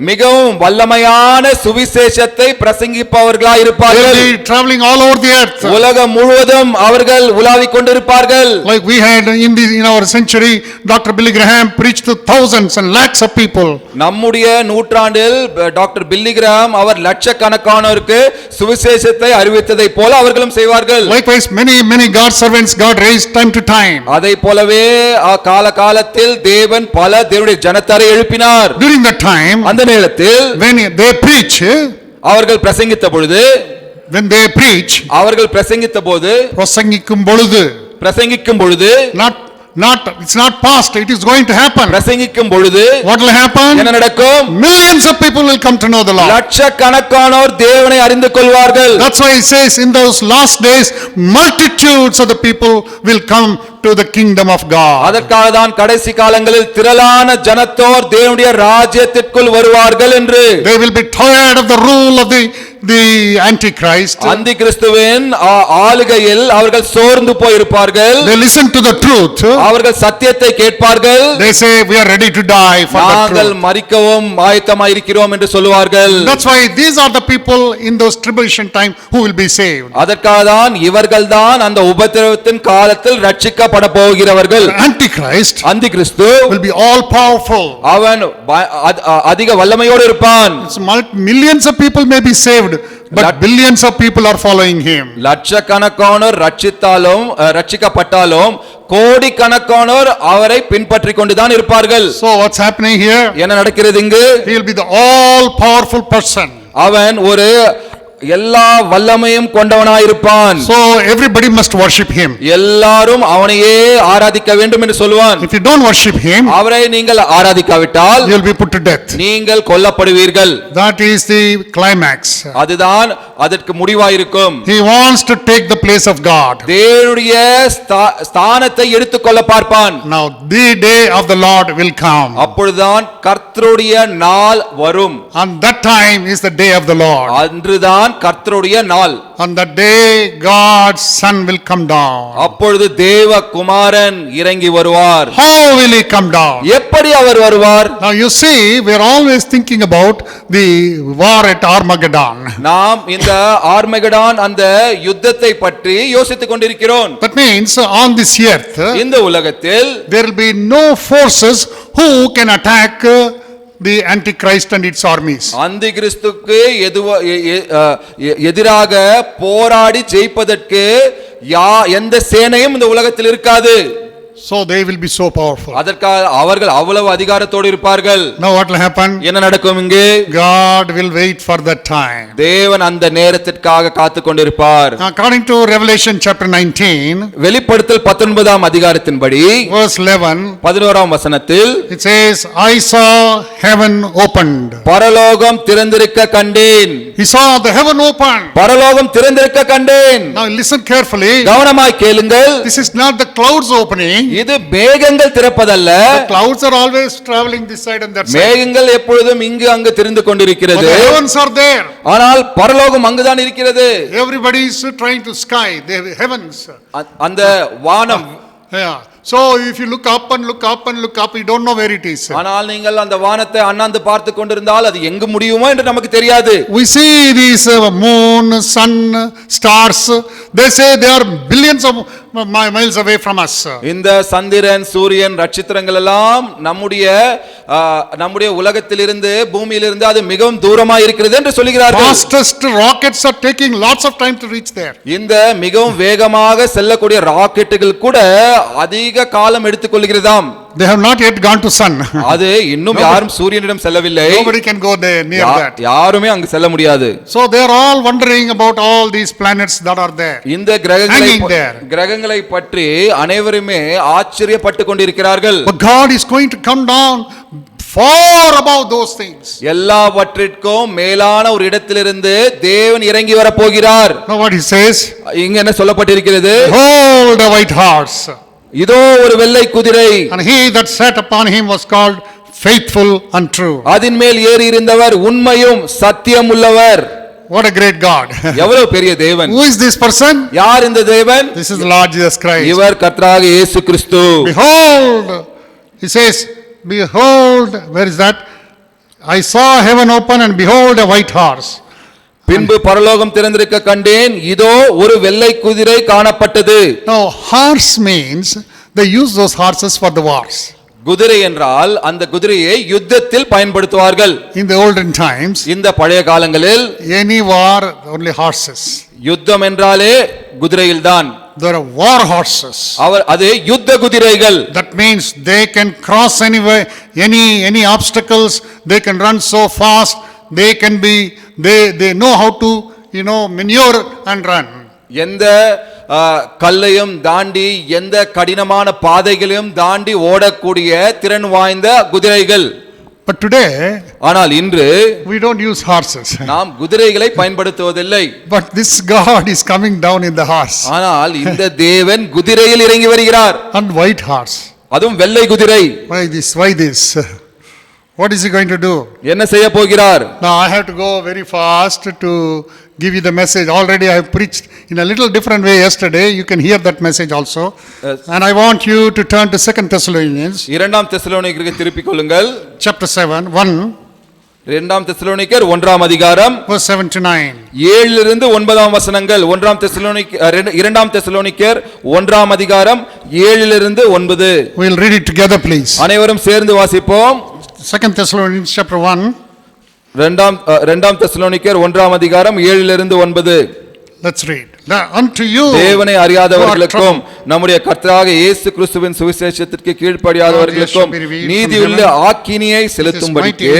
மிகவும் வல்லமையான சுவிசேஷத்தை பிரசங்கிப்பவர்களாய் இருப்பார்கள். They will be traveling all over the earth. உலகம் முழுவதும் அவர்கள் உலாவிக் கொண்டிருப்பார்கள். Like we had in our century, Dr. Billy Graham preached to thousands and lakhs of people. நம்முடைய நூற்றாண்டில் டாக்டர் பில்லி கிரஹாம் அவர் லட்சக்கணக்கானோருக்கு சுவிசேஷத்தை அறிவித்ததை போல அவர்களும் செய்வார்கள். Likewise many God servants God raised time to time. அதை போலவே காலகாலத்தில் தேவன் பல தேவனுடைய ஜனத்தாரை எழுப்பினார். During that time, அந்த நேரத்தில் when they preach, அவர்கள் பிரசங்கித்த பொழுது, அவர்கள் பிரசங்கித்த போது, பிரசங்கிக்கும் பொழுது, it's not past, it is going to happen. பிரசங்கிக்கும் பொழுது what will happen? என்ன நடக்கும்? Millions of people will come to know the Lord. லட்சக்கணக்கானோர் தேவனை அறிந்து கொள்வார்கள். That's why it says in those last days multitudes of the people will come to the kingdom of God. அதற்காக தான் கடைசி காலங்களில் திரளான ஜனத்தோர் தேவனுடைய ராஜ்யத்திற்குள் வருவார்கள் என்று. They will be tired of the rule of the antichrist. அந்திகிறிஸ்துவின் ஆளுகையில் அவர்கள் சோர்ந்து போயிருப்பார்கள். They listen to the truth. அவர்கள் சத்தியத்தை கேட்பார்கள். They say we are ready to die for the truth. நாங்கள் மரிக்கவும் ஆயத்தமாய் இருக்கிறோம் என்று சொல்வார்கள். That's why these are the people in those tribulation time who will be saved. அதற்காக தான் இவர்கள்தான் அந்த உபத்திரவத்தின் காலத்தில் ரட்சிக்கப்பட போகிறவர்கள். Antichrist அந்திகிறிஸ்து will be all powerful. அவன் அதிக வல்லமையோடு இருப்பான். Millions of people may be saved, but billions of people are following him. லட்சக்கணக்கானோர் ரட்சிக்கப்பட்டாலும் கோடிக்கணக்கானோர் அவரை பின்பற்றிக் கொண்டுதான் இருப்பார்கள். So what's happening here? என்ன நடக்கிறது இங்கு? He will be the all powerful person. அவன் ஒரு எல்லா வல்லமையும் கொண்டவனாயிருப்பான். So everybody must worship him. எல்லாரும் அவனையே ஆராதிக்க வேண்டும் என்று சொல்வான். If you don't worship him, அவரை நீங்கள் ஆராதிக்காவிட்டால் you will be put to death. நீங்கள் கொல்லப்படுவீர்கள். That is the climax. அதுதான் அதற்கு முடிவாயிருக்கும். He wants to take the place of God. தேவனுடைய ஸ்தானத்தை எடுத்துக்கொள்ள பார்ப்பான். Now the day of the Lord will come. அப்பொழுதுதான் கர்த்தருடைய நாள் வரும். And that time is the day of the Lord. அன்றுதான் கர்த்தருடைய நாள். On that day God's son will come down. அப்பொழுது தேவ குமாரன் இறங்கி வருவார். How will he come down? எப்படி அவர் வருவார்? Now you see, we are always thinking about the war at Armageddon. நாம் இந்த ஆர்மகெடான் அந்த யுத்தத்தை பற்றி யோசித்துக் கொண்டிருக்கிறோம். That means on this earth, இந்த உலகத்தில் there will be no forces who can attack the antichrist and its armies. அந்திகிறிஸ்துக்கு எதிராக போராடி ஜெயிப்பதற்கு எந்த சேனையும் இந்த உலகத்தில் இருக்காது. So they will be so powerful. அதற்காக அவர்கள் அவ்வளவு அதிகாரத்தோடு இருப்பார்கள். Now what will happen? என்ன நடக்கும் இங்கே? God will wait for that time. தேவன் அந்த நேரத்திற்காக காத்துக் கொண்டிருப்பார். According to Revelation chapter 19, வெளிப்படுத்தல் 19ஆம் அதிகாரத்தின்படி verse 11, 11ஆம் வசனத்தில் it says, I saw heaven opened. பரலோகம் திறந்திருக்க கண்டேன். He saw the heaven opened. பரலோகம் திறந்திருக்க கண்டேன். Now listen carefully. கவனமாய் கேளுங்கள். This is not the clouds opening. இது மேகங்கள் திறப்பதல்ல. The clouds are always traveling this side and that side. மேகங்கள் எப்பொழுதும் இங்கு அங்கு திரிந்து But கொண்டிருக்கிறது. the heavens are there. ஆனால் பரலோகம் அங்குதான் இருக்கிறது. Everybody is trying to sky the heavens. அந்த வானம். Yeah. So if you look up and look up and look up, you don't know where it is. ஆனால் நீங்கள் அந்த வானத்தை அண்ணாந்து பார்த்து கொண்டிருந்தால் அது எங்கு முடியுமோ என்று நமக்கு தெரியாது. We see these moon, sun, stars. They say they are billions of miles away from us. இந்த சந்திரன், சூரியன், நட்சத்திரங்கள் எல்லாம் நம்முடைய உலகத்திலிருந்து, பூமியிலிருந்து அது மிகவும் தூரமாக இருக்கிறது என்று சொல்கிறார்கள். Fastest rockets are taking lots of time to reach there. இந்த மிகவும் வேகமாக செல்லக்கூடிய ராக்கெட்டுகள் கூட அதிக காலம் எடுத்துக்கொள்கிறதாம். They have not yet gone to sun. அது இன்னும் யாரும் சூரியனிடம் செல்லவில்லை. Nobody can go there near that. யாருமே அங்கு செல்ல முடியாது. So they are all wondering about all these planets that are there. இந்த கிரகங்களை பற்றி அனைவருமே ஆச்சரியப்பட்டு கொண்டிருக்கிறார்கள். But God is going to come down far above those things. எல்லாவற்றிற்கும் மேலான ஒரு இடத்திலிருந்து தேவன் இறங்கி வர போகிறார். Now what he says? இங்க என்ன சொல்லப்பட்டிருக்கிறது? Behold a white horse. இதோ ஒரு வெள்ளை குதிரை. And he that sat upon him was called faithful and true. அதின் மேல் ஏறி இருந்தவர் உண்மையும் சத்தியம் உள்ளவர். What a great God. எவ்வளவு பெரிய தேவன். Who is this person? யார் இந்த தேவன்? This is the Lord Jesus Christ. இவர் கர்த்தராகிய இயேசு கிறிஸ்து. Behold, he says, behold, where is that? I saw heaven open and behold a white horse. பின்பு பரலோகம் திறந்திருக்க கண்டேன், இதோ ஒரு வெள்ளை குதிரை காணப்பட்டது. Now horse means they use those horses for the wars. குதிரை என்றால் அந்த குதிரையை யுத்தத்தில் பயன்படுத்துவார்கள். In the olden times, இந்த பழைய காலங்களில் any war only horses. யுத்தம் என்றாலே குதிரையில்தான். There are war horses. அது யுத்த குதிரைகள். That means they can cross anywhere, any obstacles. They can run so fast. They can be, they know how to, maneuver and run. எந்த கல்லையும் தாண்டி, எந்த கடினமான பாதைகளையும் தாண்டி ஓடக்கூடிய திறன் வாய்ந்த குதிரைகள். But today, ஆனால் இன்று we don't use horses. நாம் குதிரைகளை பயன்படுத்துவதில்லை. But this God is coming down in the horse. ஆனால் இந்த தேவன் குதிரையில் இறங்கி வருகிறார். And white horse. அதுவும் வெள்ளை குதிரை. Why this? What is he going to do? என்ன செய்ய போகிறார்? Now I have to go very fast to give you the message. Already I have preached in a little different way yesterday. You can hear that message also. And I want you to turn to 2 Thessalonians. இரண்டாம் தெசலோனிக்கருக்கு திருப்பிக் கொள்ளுங்கள். Chapter 7, 1. இரண்டாம் தெசலோனிக்கர் 1ஆம் அதிகாரம் verse 7 to 9. 7 இருந்து 9ஆம் வசனங்கள். இரண்டாம் தெசலோனிக்கர் 1ஆம் அதிகாரம் 7 இருந்து 9. We'll read it together please. அனைவரும் சேர்ந்து வாசிப்போம். 2 Thessalonians chapter 1. இரண்டாம் தெசலோனிக்கர் 1ஆம் அதிகாரம் 7 இருந்து 9. Let's read. Unto you தேவனை அறியாதவர்களுக்கும் நம்முடைய கர்த்தராகிய இயேசு கிறிஸ்துவின் சுவிசேஷத்திற்கு கீழ்ப்படியாதவர்களுக்கும் நீதியுள்ள ஆக்கினியை செலுத்தும்படிக்கு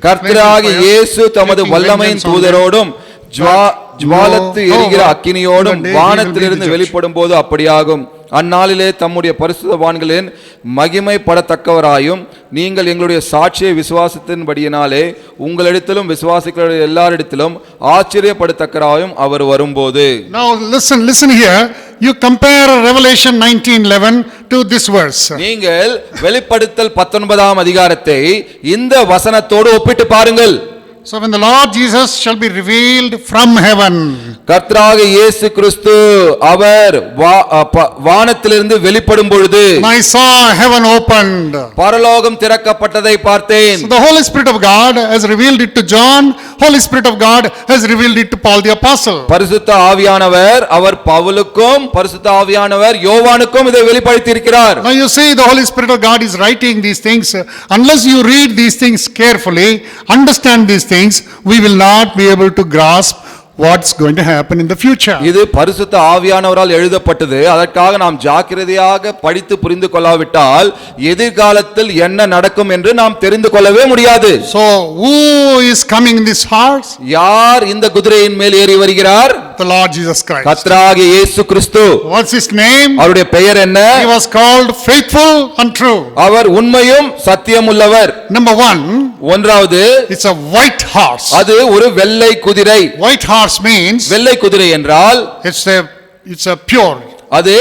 கர்த்தராகிய இயேசு தமது வல்லமையின் தூதரோடும் ஜுவாலத்து எரிகிற அக்கினியோடும் வானத்திலிருந்து வெளிப்படும் போது அப்படியாகும். அந்நாளிலே தம்முடைய பரிசுத்தவான்களின் மகிமைப்படத்தக்கவராயும் நீங்கள் எங்களுடைய சாட்சியை விசுவாசத்தின்படியினாலே உங்களிடத்திலும் விசுவாசிக்கிற எல்லாரிடத்திலும் ஆச்சரியப்படத்தக்கவராயும் அவர் வரும்போது. Now listen here. You compare Revelation 19:11 to this verse. நீங்கள் வெளிப்படுத்தல் 19ஆம் அதிகாரத்தை இந்த வசனத்தோடு ஒப்பிட்டு பாருங்கள். So when the Lord Jesus shall be revealed from heaven, கர்த்தராகிய இயேசு கிறிஸ்து அவர் வானத்திலிருந்து வெளிப்படும் பொழுது I saw heaven opened. பரலோகம் திறக்கப்பட்டதை பார்த்தேன். So the Holy Spirit of God has revealed it to John. Holy Spirit of God has revealed it to Paul the apostle. பரிசுத்த ஆவியானவர் அவர் பவுலுக்கும் பரிசுத்த ஆவியானவர் யோவானுக்கும் இதை வெளிப்படுத்தி இருக்கிறார். Now you see the Holy Spirit of God is writing these things. Unless you read these things carefully, understand these things, we will not be able to grasp what's going to happen in the future. இது பரிசுத்த ஆவியானவரால் எழுதப்பட்டது. அதற்காக நாம் ஜாக்கிரதையாக படித்து புரிந்து கொள்ளாவிட்டால் எதிர்காலத்தில் என்ன நடக்கும் என்று நாம் தெரிந்து கொள்ளவே முடியாது. So who is coming in this horse? யார் இந்த குதிரையின் மேல் ஏறி வருகிறார்? The Lord Jesus Christ. கர்த்தராகிய இயேசு கிறிஸ்து. What's his name? அவருடைய பெயர் என்ன? He was called faithful and true. அவர் உண்மையும் சத்தியம் உள்ளவர். Number one, ஒன்றாவது, it's a white horse. அது ஒரு வெள்ளை குதிரை. White horse means வெள்ளை குதிரை என்றால் it's a pure, அது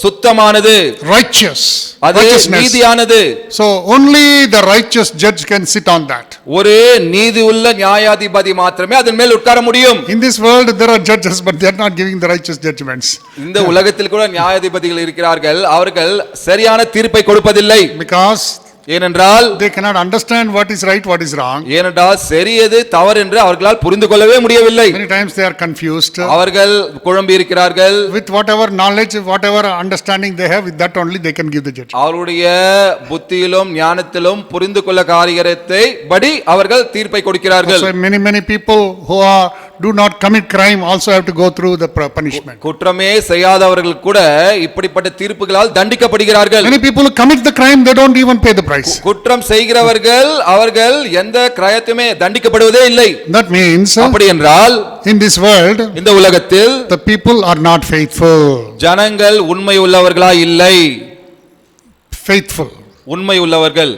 சுத்தமானது, righteous, அது righteousness. நீதியானது. So only the righteous judge can sit on that. ஒரு நீதி உள்ள நியாயாதிபதி மாத்திரமே அதன் மேல் உட்கார முடியும். In this world there are judges, but they are not giving the righteous judgments. இந்த உலகத்தில் கூட நியாயாதிபதிகள் இருக்கிறார்கள், அவர்கள் சரியான தீர்ப்பை கொடுப்பதில்லை. Because ஏனென்றால் they cannot understand what is right, what is wrong. ஏனென்றால் சரி எது தவறு என்று அவர்களால் புரிந்து கொள்ளவே முடியவில்லை. Many times they are confused. அவர்கள் குழம்பி இருக்கிறார்கள். With whatever knowledge, whatever understanding they have, with that only they can give the judgment. அவருடைய புத்தியிலும் ஞானத்திலும் புரிந்து கொள்ள காரியத்தை படி அவர்கள் தீர்ப்பை கொடுக்கிறார்கள். So many people who do not commit crime also have to go through the punishment. குற்றமே செய்யாதவர்கள் கூட இப்படிப்பட்ட தீர்ப்புகளால் தண்டிக்கப்படுகிறார்கள். Many people who commit the crime, they don't even pay the price. குற்றம் செய்கிறவர்கள் அவர்கள் எந்த கிரயத்துமே தண்டிக்கப்படுவதே இல்லை. That means அப்படி என்றால் in this world இந்த உலகத்தில் the people are not faithful. ஜனங்கள் உண்மை உள்ளவர்களா இல்லை. Faithful. உண்மை உள்ளவர்கள்.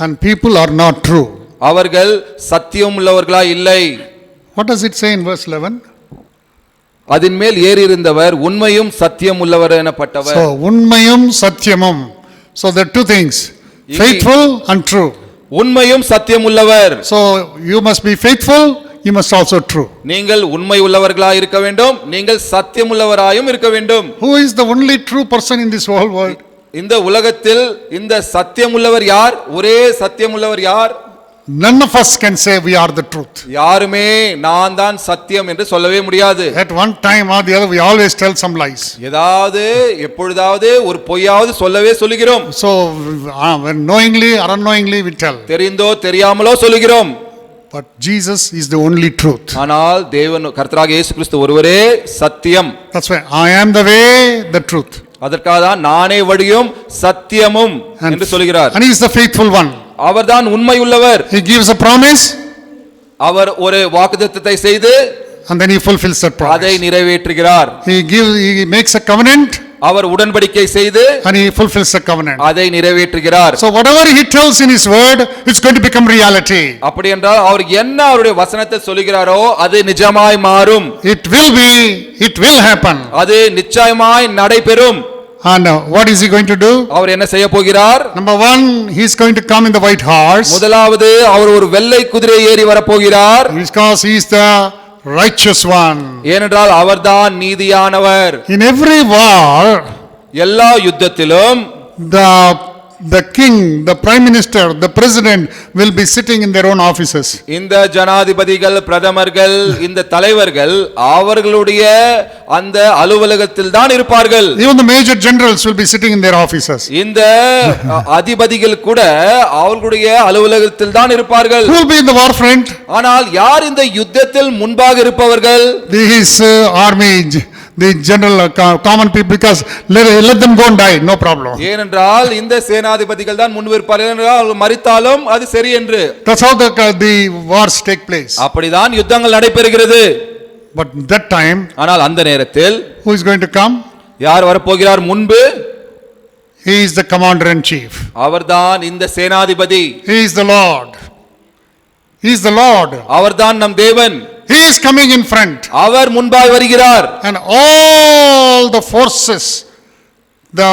And people are not true. அவர்கள் சத்தியம் உள்ளவர்களா இல்லை. What does it say in verse 11? அதன் மேல் ஏறி இருந்தவர் உண்மையும் சத்தியம் உள்ளவர் எனப்பட்டவர். So உண்மையும் சத்தியமும். So there are two things, faithful and true. உண்மையும் சத்தியம் உள்ளவர். So you must be faithful, you must also true. நீங்கள் உண்மை உள்ளவர்களாய் இருக்க வேண்டும், நீங்கள் சத்தியம் உள்ளவராயும் இருக்க வேண்டும். Who is the only true person in this whole world? இந்த உலகத்தில் இந்த சத்தியம் உள்ளவர் யார்? ஒரே சத்தியம் உள்ளவர் யார்? None of us can say we are the truth. யாருமே நான் தான் சத்தியம் என்று சொல்லவே முடியாது. At one time or the other we always tell some lies. ஏதாவது எப்பொழுதாவது ஒரு பொய்யாவது சொல்லவே சொல்லுகிறோம். So when knowingly or unknowingly we tell. தெரிந்தோ தெரியாமலோ சொல்லுகிறோம். But Jesus is the only truth. ஆனால் தேவன் கர்த்தராகிய இயேசு கிறிஸ்து ஒருவரே சத்தியம். That's why I am the way, the truth. அதற்காக தான் நானே வழியும் சத்தியமும் என்று சொல்கிறார். And he is the faithful one. அவர்தான் உண்மை உள்ளவர். He gives a promise. அவர் ஒரு வாக்குத்தத்தத்தை செய்து and then he fulfills that promise. அதை நிறைவேற்றுகிறார். He makes a covenant. அவர் உடன்படிக்கை செய்து and he fulfills the covenant. அதை நிறைவேற்றுகிறார். So whatever he tells in his word, it's going to become reality. அப்படி என்றால் அவர் என்ன அவருடைய வசனத்தை சொல்கிறாரோ அது நிஜமாய் மாறும். It will happen. அது நிச்சயமாய் நடைபெறும். And what is he going to do? அவர் என்ன செய்ய போகிறார்? Number one, he is going to come in the white horse. முதலாவது அவர் ஒரு வெள்ளை குதிரை ஏறி வர போகிறார். Because he is the righteous one. ஏனென்றால் அவர்தான் நீதியானவர். In every war, எல்லா யுத்தத்திலும் the king, the prime minister, the president will be sitting in their own offices. இந்த ஜனாதிபதிகள், பிரதமர்கள், இந்த தலைவர்கள் அவர்களுடைய அந்த அலுவலகத்தில் தான் இருப்பார்கள். Even the major generals will be sitting in their offices. இந்த அதிபதிகள் கூட அவர்களுடைய அலுவலகத்தில் தான் இருப்பார்கள். Who will be in the war front? ஆனால் யார் இந்த யுத்தத்தில் முன்பாக இருப்பவர்கள்? These army, the general common people, because let them go and die, no problem. ஏனென்றால் இந்த சேனாதிபதிகள் தான் முன்பு இருப்பார்கள் என்றால் அவர்கள் மரித்தாலும் அது சரி என்று. That's how the wars take place. அப்படிதான் யுத்தங்கள் நடைபெறுகிறது. But that time, ஆனால் அந்த நேரத்தில் who is going to come? யார் வரப்போகிறார் முன்பு? He is the commander in chief. அவர்தான் இந்த சேனாதிபதி. He is the Lord. He is the Lord. அவர்தான் நம் தேவன். He is coming in front. அவர் முன்பாய் வருகிறார். And all the forces, the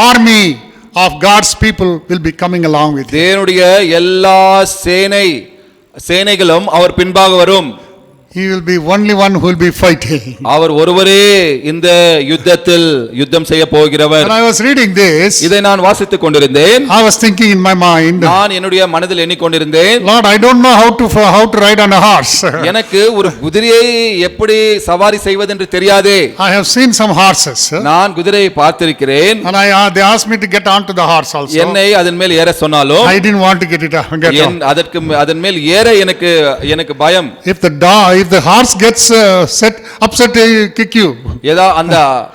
army of God's people will be coming along with him. தேவனுடைய எல்லா சேனைகளும் அவர் பின்பாக வரும். He will be only one who will be fighting. அவர் ஒருவரே இந்த யுத்தத்தில் யுத்தம் செய்ய போகிறவர். When I was reading this, இதை நான் வாசித்துக் கொண்டிருந்தேன். I was thinking in my mind, நான் என்னுடைய மனதில் எண்ணிக்கொண்டிருந்தேன், Lord, I don't know how to ride on a horse. எனக்கு ஒரு குதிரையை எப்படி சவாரி செய்வது என்று தெரியாதே. I have seen some horses, நான் குதிரையை பார்த்திருக்கிறேன். and they asked me to get onto the horse also. என்னை அதன் மேல் ஏற சொன்னாலும் I didn't want to get on. அதன் மேல் ஏற எனக்கு பயம். If the horse gets upset, he will kick you.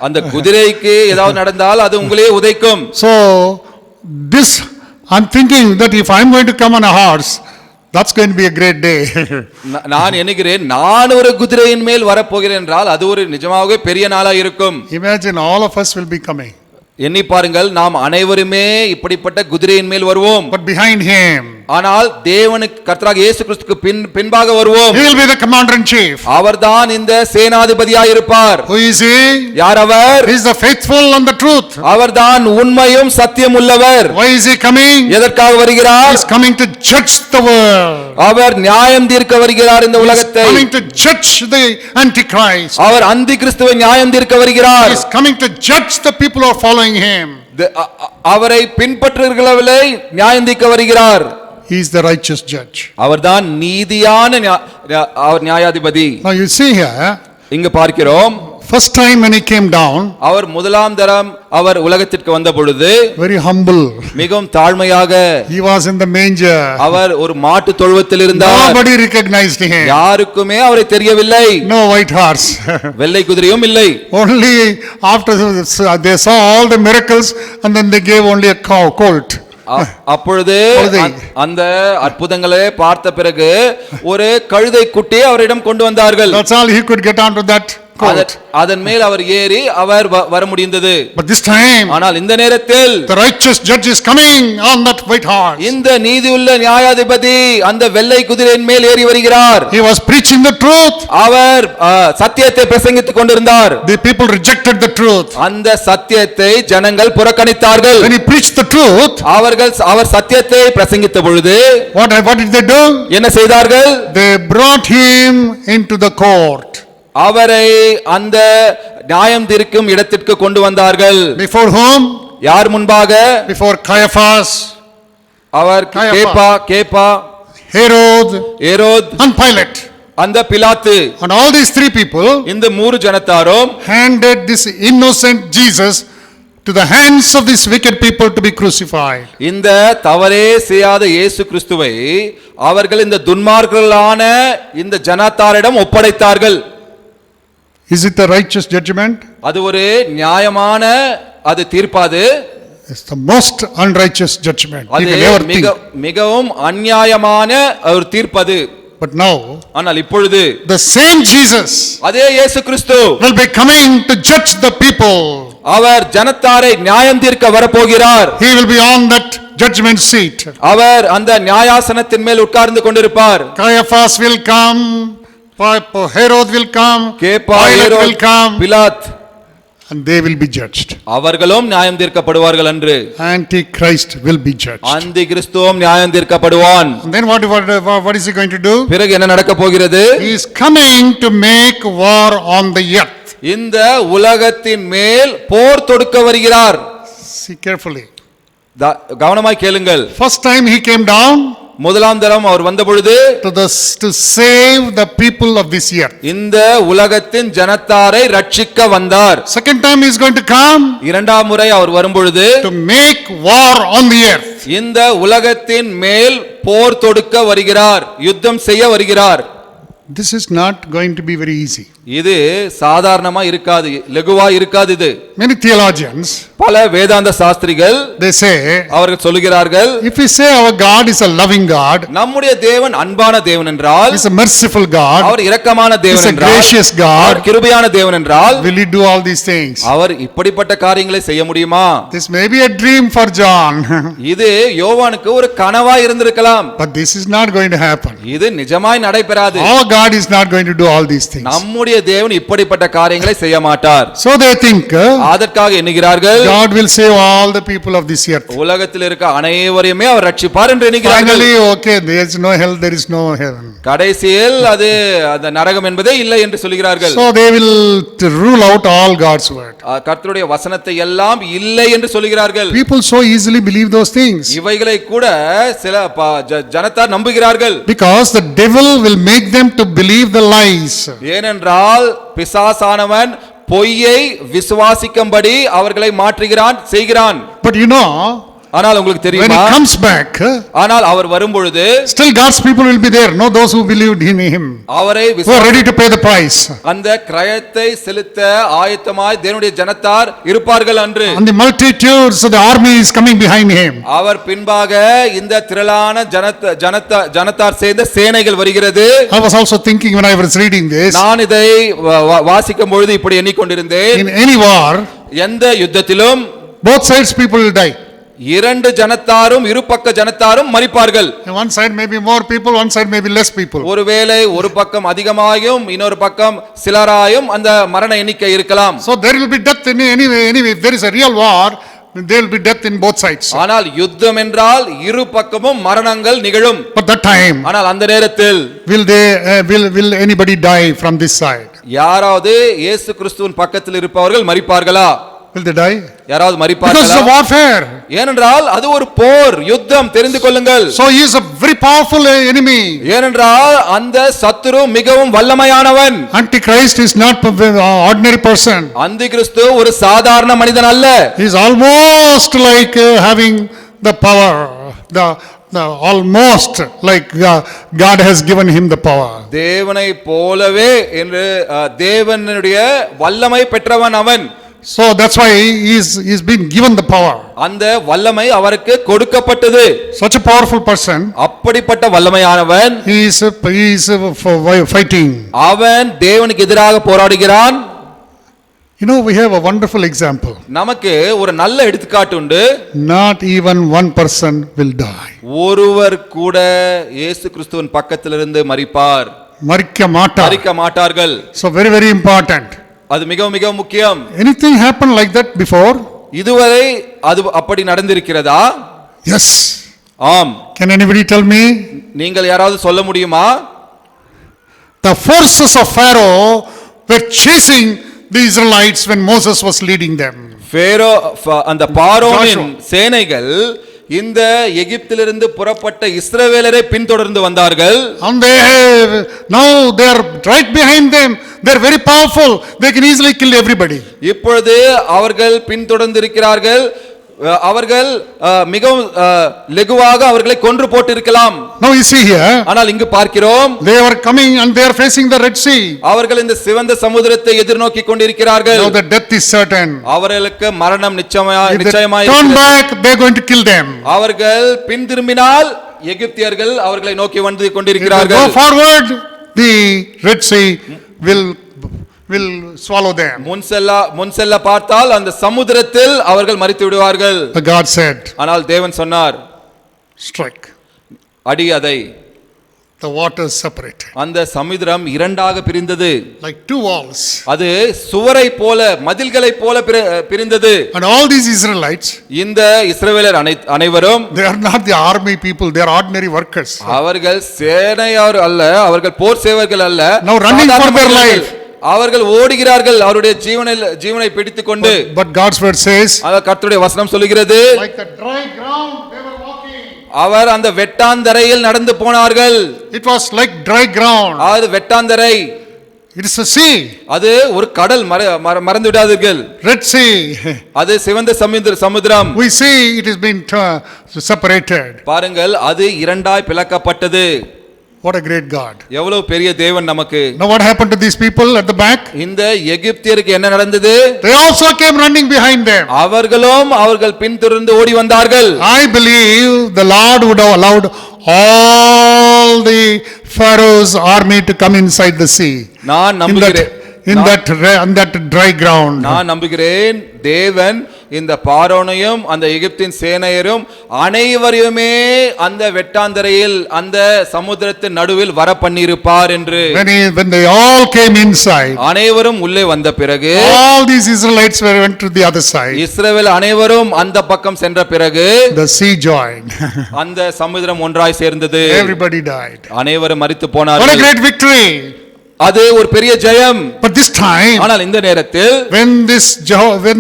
அந்த குதிரைக்கு ஏதாவது நடந்தால் அது உங்களே உதைக்கும். So this I'm thinking that if I'm going to come on a horse, that's going to be a great day. நான் எண்ணுகிறேன், நான் ஒரு குதிரையின் மேல் வரப்போகிறேன் என்றால் அது ஒரு நிஜமாகவே பெரிய நாளா இருக்கும். Imagine all of us will be coming. எண்ணி பாருங்கள், நாம் அனைவருமே இப்படிப்பட்ட குதிரையின் மேல் வருவோம். But behind him, ஆனால் தேவனுக்கு கர்த்தராகிய இயேசு கிறிஸ்துவுக்கு பின்பாக வருவோம். he will be the commander in chief. அவர்தான் இந்த சேனாதிபதியாய் இருப்பார். Who is he? யார் அவர்? He is the faithful and the truth. அவர்தான் உண்மையும் சத்தியம் உள்ளவர். Why is he coming? எதற்காக வருகிறார்? He is coming to judge the world. அவர் நியாயம் தீர்க்க வருகிறார் இந்த உலகத்தை. He is coming to judge the antichrist. அவர் அந்தி கிறிஸ்துவை நியாயம் தீர்க்க வருகிறார். He is coming to judge the people who are following him. அவரை பின்பற்றுகிறவர்களை நியாயம் தீர்க்க வருகிறார். He is the righteous judge. அவர்தான் நீதியான நியாயாதிபதி. Now you see here, இங்க பார்க்கிறோம், first time when he came down, அவர் முதலாம் தரம் அவர் உலகத்திற்கு வந்த பொழுது very humble. மிகவும் தாழ்மையாக, He was in the manger. அவர் ஒரு மாட்டு தொழுவத்தில் இருந்தார். Nobody recognized him. யாருக்குமே அவரை தெரியவில்லை. No white horse. வெள்ளை குதிரையும் இல்லை. Only after they saw all the miracles, and then they gave only a colt. அப்பொழுது அந்த அற்புதங்களை பார்த்த பிறகு ஒரு கழுதை குட்டி அவரிடம் கொண்டு வந்தார்கள். That's all he could get onto that colt. அதன் மேல் அவர் ஏறி அவர் வர முடிந்தது. But this time, ஆனால் இந்த நேரத்தில் the righteous judge is coming on that white horse. இந்த நீதியுள்ள நியாயாதிபதி அந்த வெள்ளை குதிரையின் மேல் ஏறி வருகிறார். He was preaching the truth. அவர் சத்தியத்தை பிரசங்கித்துக் கொண்டிருந்தார். The people rejected the truth. அந்த சத்தியத்தை ஜனங்கள் புறக்கணித்தார்கள். When he preached the truth, அவர் சத்தியத்தை பிரசங்கித்த பொழுது what did they do? என்ன செய்தார்கள்? They brought him into the court. அவரை அந்த நியாயம் தீர்க்கும் இடத்திற்கு கொண்டு வந்தார்கள். Before whom? யார் முன்பாக? Before Caiaphas. அவர் கேப்பா, Herod, and Pilate. அந்த பிலாத்து. And all these three people, இந்த மூன்று ஜனத்தாரும் handed this innocent Jesus to the hands of these wicked people to be crucified. இந்த தவறே செய்யாத இயேசு கிறிஸ்துவை அவர்கள் இந்த துன்மார்க்கர்களான இந்த ஜனத்தாரிடம் ஒப்படைத்தார்கள். Is it a righteous judgment? அது ஒரு நியாயமான அது தீர்ப்பாது. It's the most unrighteous judgment. மிகவும் அநியாயமான ஒரு தீர்ப்பது. But now, ஆனால் இப்பொழுது the same Jesus, அதே இயேசு கிறிஸ்து, will be coming to judge the people. அவர் ஜனத்தாரை நியாயம் தீர்க்க வரப்போகிறார். He will be on that judgment seat. அவர் அந்த நியாயாசனத்தின் மேல் உட்கார்ந்து கொண்டிருப்பார். Caiaphas will come, Herod will come, Pilate will come, Pilate, and they will be judged. அவர்களும் நியாயம் தீர்க்கப்படுவார்கள் என்று. Antichrist will be judged. அந்தி கிறிஸ்துவும் நியாயம் தீர்க்கப்படுவான். And then what is he going to do? பிறகு என்ன நடக்க போகிறது? He is coming to make war on the earth. இந்த உலகத்தின் மேல் போர் தொடுக்க வருகிறார். See carefully. கவனமாய் கேளுங்கள். First time he came down, முதலாம் தரம் அவர் வந்த பொழுது to save the people of this earth. இந்த உலகத்தின் ஜனத்தாரை ரட்சிக்க வந்தார். Second time he is going to come, இரண்டாம் முறை அவர் வரும் பொழுது to make war on the earth. இந்த உலகத்தின் மேல் போர் தொடுக்க வருகிறார், யுத்தம் செய்ய வருகிறார். This is not going to be very easy. இது சாதாரணமா இருக்காது, லகுவா இருக்காது. இது Many theologians, பல வேதாந்த சாஸ்திரிகள், they say, அவர்கள் சொல்லுகிறார்கள், if we say our God is a loving God, நம்முடைய தேவன் அன்பான தேவன் என்றால், is a merciful God, அவர் இரக்கமான தேவன் என்றால், is a gracious God, அவர் கிருபையான தேவன் என்றால், will he do all these things? அவர் இப்படிப்பட்ட காரியங்களை செய்ய முடியுமா? This may be a dream for John. இது யோவானுக்கு ஒரு கனவா இருந்திருக்கலாம். But this is not going to happen. இது நிஜமாய் நடைபெறாது. Our God is not going to do all these things. நம்முடைய தேவன் இப்படிப்பட்ட காரியங்களை செய்ய மாட்டார். So they think அதற்காக எண்ணுகிறார்கள் God will save all the people of this earth. உலகத்தில் இருக்க அனைவரையுமே அவர் ரட்சிப்பார் என்று எண்ணுகிறார்கள். Finally, okay, there is no hell, there is no heaven. கடைசியில் அது அந்த நரகம் என்பதே இல்லை என்று சொல்கிறார்கள். So they will rule out all God's word. கர்த்தருடைய வசனத்தை எல்லாம் இல்லை என்று சொல்கிறார்கள். People so easily believe those things. இவைகளை கூட சில ஜனத்தார் நம்புகிறார்கள். Because the devil will make them to believe the lies. ஏனென்றால் பிசாசானவன் பொய்யை விசுவாசிக்கும்படி அவர்களை மாற்றுகிறான் செய்கிறான். But you know, ஆனால் உங்களுக்கு when தெரியுமா, he comes back, ஆனால் அவர் வரும்பொழுது still God's people will be there. No, those who believed in him, அவரை who are ready to pay the price. அந்த கிரயத்தை செலுத்த ஆயத்தமாய் தேவனுடைய ஜனத்தார் இருப்பார்கள் அன்று. And the multitudes of the army is coming behind him. அவர் பின்பாக இந்த திரளான ஜனத்தார் சேர்ந்த சேனைகள் வருகிறது. I was also thinking when I was reading this, நான் இதை வாசிக்கும் பொழுது இப்படி எண்ணிக்கொண்டிருந்தேன், in any war, எந்த யுத்தத்திலும் both sides people will die. இரண்டு ஜனத்தாரும் இரு பக்க ஜனத்தாரும் மரிப்பார்கள். One side may be more people, one side may be less people. ஒருவேளை ஒரு பக்கம் அதிகமாயும் இன்னொரு பக்கம் சிலராயும் அந்த மரண எண்ணிக்கை இருக்கலாம். So there will be death anyway. If there is a real war, there will be death in both sides. ஆனால் யுத்தம் என்றால் இரு பக்கமும் மரணங்கள் நிகழும். But that time, ஆனால் அந்த நேரத்தில் will anybody die from this side? யாராவது இயேசு கிறிஸ்துவின் பக்கத்தில் இருப்பவர்கள் மரிப்பார்களா? Will they die? யாராவது Because மரிப்பார்களா? it's a warfare. ஏனென்றால் அது ஒரு போர், யுத்தம், தெரிந்து கொள்ளுங்கள். So he is a very powerful enemy. ஏனென்றால் அந்த சத்துரு மிகவும் வல்லமையானவன். Antichrist is not an ordinary person. அந்தி கிறிஸ்து ஒரு சாதாரண மனிதன் அல்ல. He is almost like having the power, the almost like God has given him the power. தேவனை போலவே என்று தேவனுடைய வல்லமை பெற்றவன் அவன். So that's why he's been given the power. அந்த வல்லமை அவருக்கு கொடுக்கப்பட்டது. Such a powerful person. அப்படிப்பட்ட வல்லமையானவன் He is fighting. அவன் தேவனுக்கு எதிராக போராடுகிறான். You know, we have a wonderful example. நமக்கு ஒரு நல்ல எடுத்துக்காட்டு உண்டு. Not even one person will die. ஒருவர் கூட இயேசு கிறிஸ்துவின் பக்கத்திலிருந்து மரிப்பார். மரிக்க மாட்டார்கள். So very very important. அது மிகவும் மிகவும் முக்கியம். Anything happened like that before? இதுவரை அது அப்படி நடந்திருக்கிறதா? Yes. ஆம். Can anybody tell me? நீங்கள் யாராவது சொல்ல முடியுமா? The forces of Pharaoh were chasing the Israelites when Moses was leading them. அந்த பார்வோனின் சேனைகள் இந்த எகிப்திலிருந்து புறப்பட்ட இஸ்ரவேலரை பின்தொடர்ந்து வந்தார்கள். And now they are right behind them. They are very powerful. They can easily kill everybody. இப்பொழுது அவர்கள் பின்தொடர்ந்து இருக்கிறார்கள். அவர்கள் மிகவும் லெகுவாக அவர்களை கொன்று போட்டிருக்கலாம். Now you see here, ஆனால் இங்கு பார்க்கிறோம், they were coming and they are facing the Red Sea. அவர்கள் இந்த சிவந்த சமுத்திரத்தை எதிர்நோக்கி கொண்டிருக்கிறார்கள். Now the death is certain. அவர்களுக்கு மரணம் நிச்சயமாய் turn back, they are going to kill them. அவர்கள் பின் திரும்பினால் எகிப்தியர்கள் அவர்களை நோக்கி வந்து கொண்டிருக்கிறார்கள். Go forward, the Red Sea will swallow them. முன் செல்ல பார்த்தால் அந்த சமுத்திரத்தில் அவர்கள் மரித்து விடுவார்கள். God said, ஆனால் தேவன் சொன்னார், strike. அடி அதை. The waters separated. அந்த சமுத்திரம் இரண்டாக பிரிந்தது. Like two walls. அது சுவரை போல மதில்களை போல பிரிந்தது. And all these Israelites, இந்த இஸ்ரவேலர் அனைவரும், they are not the army people, they are ordinary workers. அவர்கள் சேனையார் அல்ல, அவர்கள் போர் சேவகர்கள் அல்ல. Now running for their life. அவர்கள் ஓடுகிறார்கள் அவருடைய ஜீவனை பிடித்துக் கொண்டு. But God's word says, கர்த்தருடைய வசனம் சொல்கிறது, like the dry ground they were walking. அவர் அந்த வெட்டாந்தரையில் நடந்து போனார்கள். It was like dry ground. அது வெட்டாந்தரை. It is a sea. அது ஒரு கடல், மறந்து விடாதீர்கள். Red Sea. அது சிவந்த சமுத்திரம். We see it has been separated. பாருங்கள், அது இரண்டாய் பிளக்கப்பட்டது. What a great God. எவ்வளவு பெரிய தேவன் நமக்கு. Now what happened to these people at the back? இந்த எகிப்தியருக்கு என்ன நடந்தது? They also came running behind them. அவர்கள் பின்தொடர்ந்து ஓடி வந்தார்கள். I believe the Lord would have allowed all the Pharaoh's army to come inside the sea. நான் நம்புகிறேன், in that dry ground. நான் நம்புகிறேன் தேவன் இந்த பார்வோனையும் அந்த எகிப்தின் சேனையரும் அனைவரையுமே அந்த வெட்டாந்தரையில் அந்த சமுத்திரத்தின் நடுவில் வர பண்ணியிருப்பார் என்று. When they all came inside, அனைவரும் உள்ளே வந்த பிறகு all these Israelites went to the other side. இஸ்ரவேல் அனைவரும் அந்த பக்கம் சென்ற பிறகு The sea joined. அந்த சமுத்திரம் ஒன்றாய் சேர்ந்தது. Everybody died. அனைவரும் மரித்து What a போனார்கள். great victory! அது ஒரு பெரிய ஜெயம். But this time, ஆனால் இந்த நேரத்தில் when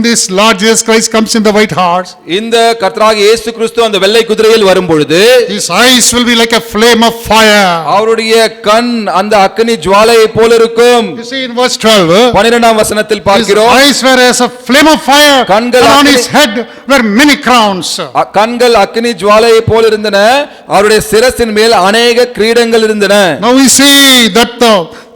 this Lord Jesus Christ comes in the white horse, இந்த கர்த்தராகிய இயேசு கிறிஸ்து அந்த வெள்ளை குதிரையில் வரும் பொழுது his eyes will be like a flame of fire. அவருடைய கண் அந்த அக்கினி ஜுவாலையை போல இருக்கும். You see in verse 12, 12ஆம் வசனத்தில் his பார்க்கிறோம், eyes were as a flame of fire, and கண்கள் on அக்கினி- his head were many crowns. கண்கள் அக்கினி ஜுவாலையை போல இருந்தன, அவருடைய சிரசின் மேல் அநேக கிரீடங்கள் இருந்தன. Now we see that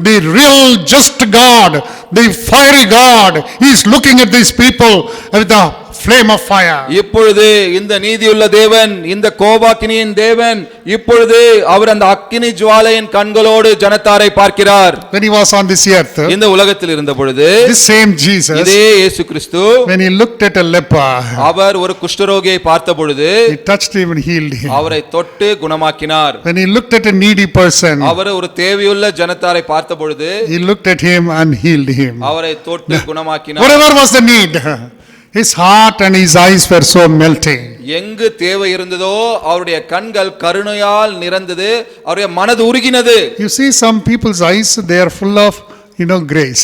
the real just God, the fiery God, he is looking at these people with the flame of fire. இப்பொழுது இந்த நீதியுள்ள தேவன், இந்த கோபாக்கினியின் தேவன், இப்பொழுது அவர் அந்த அக்கினி ஜுவாலையின் கண்களோடு ஜனத்தாரை பார்க்கிறார். When he was on this earth, இந்த உலகத்தில் இருந்த பொழுது this same Jesus, இதே இயேசு கிறிஸ்து when he looked at a leper, அவர் ஒரு குஷ்டரோகியை பார்த்த பொழுது he touched him and healed him. அவரை தொட்டு குணமாக்கினார். When he looked at a needy person, அவர் ஒரு தேவையுள்ள ஜனத்தாரை பார்த்த பொழுது he looked at him and healed him. அவரை தொட்டு குணமாக்கினார். Whatever was the need, his heart and his eyes were so melting. எங்கு தேவை இருந்ததோ அவருடைய கண்கள் கருணையால் நிரந்தது, அவருடைய மனது உருகினது. You see some people's eyes, they are full of grace.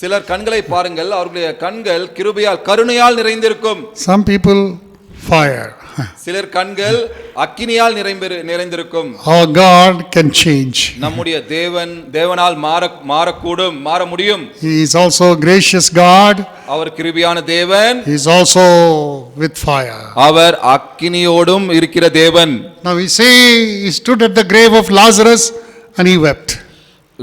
சிலர் கண்களை பாருங்கள், அவருடைய கண்கள் கிருபையால் கருணையால் நிறைந்திருக்கும். Some people fire. சிலர் கண்கள் அக்கினியால் நிறைந்திருக்கும். Our God can change. நம்முடைய தேவனால் மாறக்கூடும், மாற முடியும். He is also gracious God. அவர் கிருபையான தேவன். He is also with fire. அவர் அக்கினியோடும் இருக்கிற தேவன். Now we see he stood at the grave of Lazarus and he wept.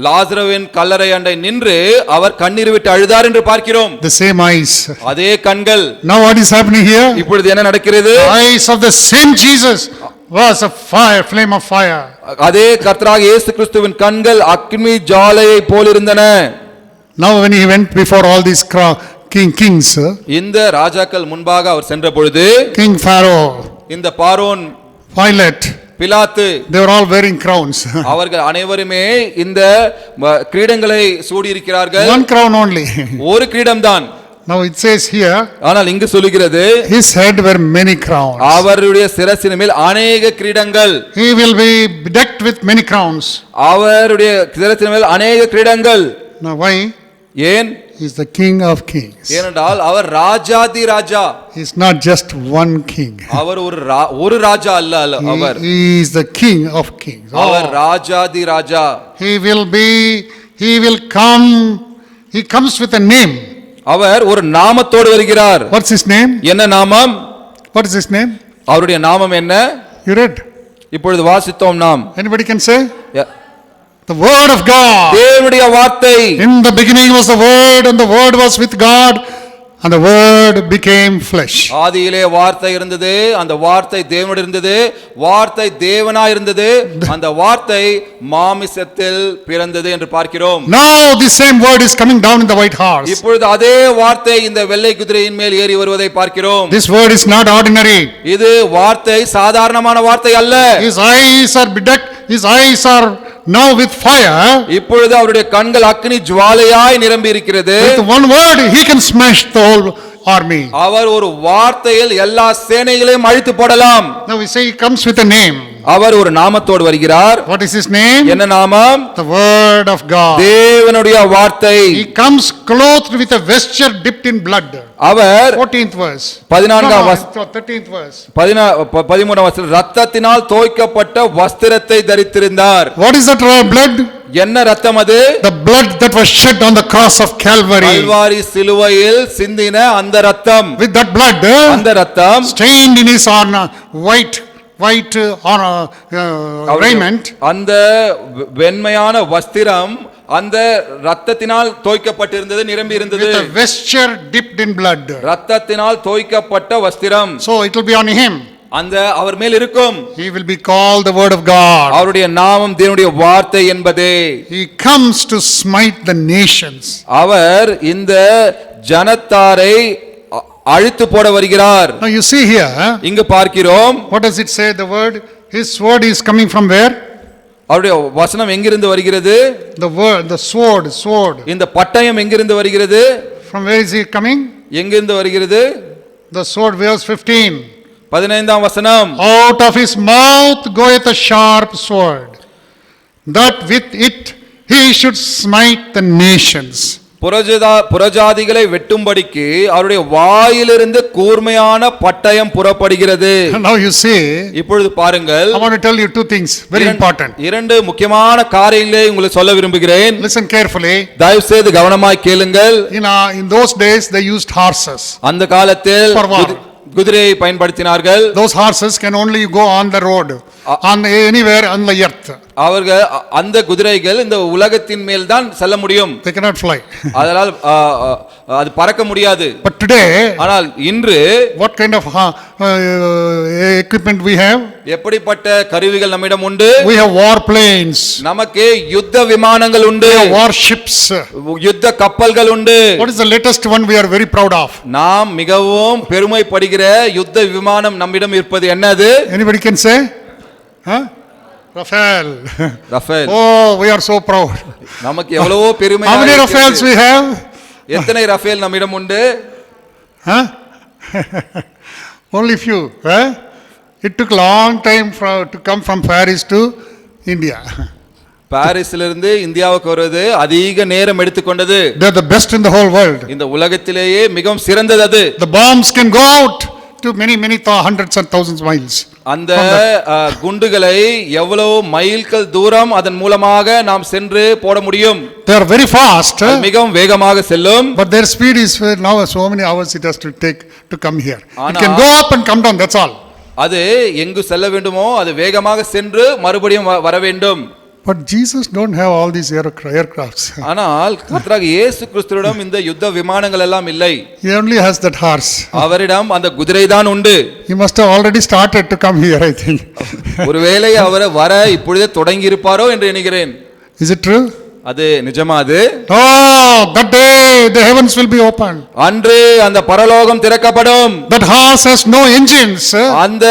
லாசருவின் கல்லறை அண்டை நின்று அவர் கண்ணீர் விட்டு அழுதார் என்று பார்க்கிறோம். The same eyes. அதே கண்கள். Now what is happening here? இப்பொழுது என்ன நடக்கிறது? Eyes of the same Jesus was a fire, flame of fire. அதே கர்த்தராகிய இயேசு கிறிஸ்துவின் கண்கள் அக்கினி ஜுவாலையை போல் இருந்தன. Now when he went before all these kings, இந்த ராஜாக்கள் முன்பாக அவர் சென்ற பொழுது King Pharaoh, இந்த பார்வோன், Pilate, பிலாத்து, they were all wearing crowns. அவர்கள் அனைவருமே இந்த கிரீடங்களை சூடி இருக்கிறார்கள். One crown only. ஒரு கிரீடம் தான். Now it says here, ஆனால் இங்கு சொல்லுகிறது, his head were many crowns. அவருடைய சிரசின் மேல் அநேக கிரீடங்கள். He will be bedecked with many crowns. அவருடைய சிரசின் மேல் அநேக கிரீடங்கள். Now why? ஏன்? He is the King of Kings. ஏனென்றால் அவர் ராஜாதி ராஜா. He is not just one king. அவர் ஒரு ராஜா அல்ல, அவர் He is the King of Kings. Our Rajathi Raja. He will come. He comes with a name. அவர் ஒரு நாமத்தோடு வருகிறார். What's his name? என்ன நாமம்? What is his name? அவருடைய நாமம் என்ன? You read? இப்பொழுது வாசித்தோம் நாம். Anybody can say? Yeah. The word of God. தேவனுடைய வார்த்தை. In the beginning was the word, and the word was with God, and the word became flesh. ஆதியிலே வார்த்தை இருந்தது, அந்த வார்த்தை தேவனோடு இருந்தது, வார்த்தை தேவனாய் இருந்தது, அந்த வார்த்தை மாமிசத்தில் பிறந்தது என்று பார்க்கிறோம். Now this same word is coming down in the white horse. இப்பொழுது அதே வார்த்தை இந்த வெள்ளை குதிரையின் மேல் ஏறி வருவதை பார்க்கிறோம். This word is not ordinary. இது வார்த்தை சாதாரணமான வார்த்தை அல்ல. His eyes are bedecked, his eyes are now with fire. இப்பொழுது அவருடைய கண்கள் அக்கினி ஜுவாலையாய் நிரம்பி இருக்கிறது. With one word he can smash the whole army. அவர் ஒரு வார்த்தையில் எல்லா சேனைகளையும் அழித்து போடலாம். Now we say he comes with a name. அவர் ஒரு நாமத்தோடு வருகிறார். What is his name? என்ன நாமம்? The word of God. தேவனுடைய வார்த்தை. He comes clothed with a vesture dipped in blood. Our 14th verse. 14ஆம் 13th verse. 13ஆம் வசனம், இரத்தத்தினால் தோய்க்கப்பட்ட வஸ்திரத்தை தரித்திருந்தார். What is that blood? என்ன இரத்தம் அது? The blood that was shed on the cross of Calvary. Kalvari சிலுவையில் சிந்தின அந்த இரத்தம். With that blood, அந்த இரத்தம் stained in his white raiment, அந்த வெண்மையான வஸ்திரம் அந்த இரத்தத்தினால் தோய்க்கப்பட்டிருந்தது, நிரம்பி இருந்தது. with a vesture dipped in blood. இரத்தத்தினால் தோய்க்கப்பட்ட வஸ்திரம். So it will be on him. அந்த அவர் மேல் இருக்கும். He will be called the word of God. அவருடைய நாமம் தேவனுடைய வார்த்தை என்பதே. He comes to smite the nations. அவர் இந்த ஜனத்தாரை அழித்து போட வருகிறார். Now you see here, இங்கு பார்க்கிறோம், what does it say, the word? His sword is coming from where? அவருடைய வசனம் எங்கிருந்து வருகிறது? The word, the sword. இந்த பட்டயம் எங்கிருந்து வருகிறது? From where is it coming? எங்கிருந்து வருகிறது? The sword, verse 15. 15ஆம் வசனம், Out of his mouth goeth a sharp sword, that with it he should smite the nations. புறஜாதிகளை வெட்டும்படிக்கு அவருடைய வாயிலிருந்து கூர்மையான பட்டயம் புறப்படுகிறது. Now you see, இப்பொழுது பாருங்கள், I want to tell you two things, very important. இரண்டு முக்கியமான காரியங்களை உங்களுக்கு சொல்ல விரும்புகிறேன். Listen carefully. தயவு செய்து கவனமாய் கேளுங்கள். In those days they used horses. அந்த காலத்தில் For war. குதிரையை பயன்படுத்தினார்கள். Those horses can only go on the road, on anywhere on the earth. அவர்கள் அந்த குதிரைகள் இந்த உலகத்தின் மேல் தான் செல்ல முடியும். They cannot fly. அதனால் அது பறக்க முடியாது. But today, ஆனால் இன்று what kind of equipment we have? எப்படிப்பட்ட கருவிகள் நம்மிடம் உண்டு? We have war planes. நமக்கு யுத்த விமானங்கள் உண்டு. We have warships. யுத்த கப்பல்கள் உண்டு. What is the latest one we are very proud of? நாம் மிகவும் பெருமைப்படுகிற யுத்த விமானம் நம்மிடம் இருப்பது என்னது? Anybody can say? Huh? Rafale. Rafale. Oh, we are so proud. நமக்கு எவ்வளவோ பெருமை. How many Rafales we have? எத்தனை ரஃபேல் நம்மிடம் உண்டு? Huh? Only few. Huh? It took long time to come from Paris to India. பாரிஸிலிருந்து இந்தியாவுக்கு வருவது அதிக நேரம் எடுத்துக்கொண்டது. They are the best in the whole world. இந்த உலகத்திலேயே மிகவும் சிறந்தது அது. The bombs can go out to many hundreds and thousands miles. அந்த குண்டுகளை எவ்வளவு மைல்கள் தூரம் அதன் மூலமாக நாம் சென்று போட முடியும். They are very fast. மிகவும் வேகமாக செல்லும். But their speed is now so many hours it has to take to come here. It can go up and come down, that's all. அது எங்கு செல்ல வேண்டுமோ அது வேகமாக சென்று மறுபடியும் வர வேண்டும். But Jesus don't have all these aircrafts. ஆனால் கர்த்தராகிய இயேசு கிறிஸ்துவிடம் இந்த யுத்த விமானங்கள் எல்லாம் இல்லை. He only has that horse. அவரிடம் அந்த குதிரை தான் உண்டு. He must have already started to come here, I think. ஒருவேளை அவர் வர இப்பொழுதே தொடங்கி இருப்பாரோ என்று எண்ணுகிறேன். Is it true? அது நிஜமா அது? Oh, that day the heavens will be opened. அன்று அந்த பரலோகம் திறக்கப்படும். That horse has no engines. அந்த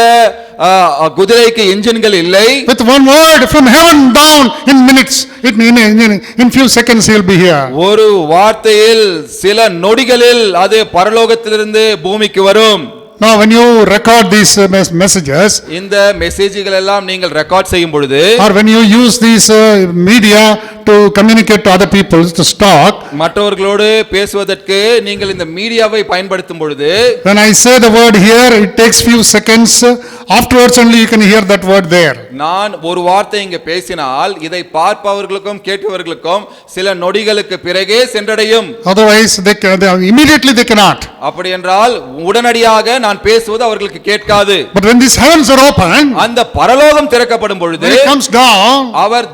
குதிரைக்கு என்ஜின்கள் இல்லை. With one word from heaven down in minutes, in few seconds he will be here. ஒரு வார்த்தையில் சில நொடிகளில் அது பரலோகத்திலிருந்து பூமிக்கு வரும். Now when you record these messages, இந்த மெசேஜ்கள் எல்லாம் நீங்கள் ரெக்கார்ட் செய்யும் பொழுது, or when you use these media to communicate to other people, to talk, மற்றவர்களோடு பேசுவதற்கு நீங்கள் இந்த மீடியாவை பயன்படுத்தும் பொழுது, when I say the word here, it takes few seconds, afterwards only you can hear that word there. நான் ஒரு வார்த்தை இங்க பேசினால் இதை பார்ப்பவர்களுக்கும் கேட்பவர்களுக்கும் சில நொடிகளுக்கு பிறகே சென்றடையும். Otherwise they immediately they cannot. அப்படி என்றால் உடனடியாக நான் பேசுவது அவர்களுக்கு கேட்காது. But when these heavens are open, அந்த பரலோகம் திறக்கப்படும் பொழுது, when he comes down, அவர்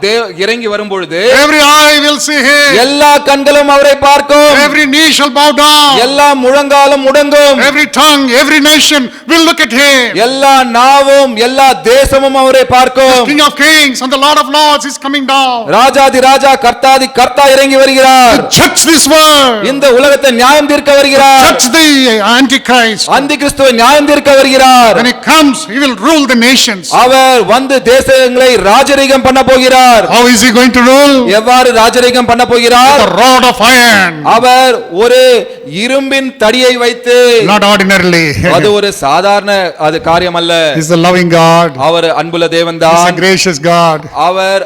இறங்கி வரும் பொழுது, every eye will see him. எல்லா கண்களும் அவரை பார்க்கும். Every knee shall bow down. எல்லா முழங்காலும் முடங்கும். Every tongue, every nation will look at him. எல்லா நாவும் எல்லா தேசமும் அவரை பார்க்கும். King of kings and the Lord of lords is coming down. ராஜாதி ராஜா கர்த்தாதி கர்த்தா இறங்கி வருகிறார். Judge this world. இந்த உலகத்தை நியாயம் தீர்க்க வருகிறார். Judge the antichrist. அந்திகிறிஸ்துவை நியாயம் தீர்க்க வருகிறார். When he comes, he will rule the nations. அவர் வந்து தேசங்களை ராஜரீகம் பண்ண போகிறார். How is he going to rule? எவ்வாறு ராஜரீகம் பண்ண போகிறார்? The rod of iron. அவர் ஒரு இரும்பின் தடியை வைத்து, not ordinarily. அது ஒரு சாதாரண அது காரியம் அல்ல. He is the loving God. அவர் அன்புள்ள தேவன் He is தான். the gracious God. அவர்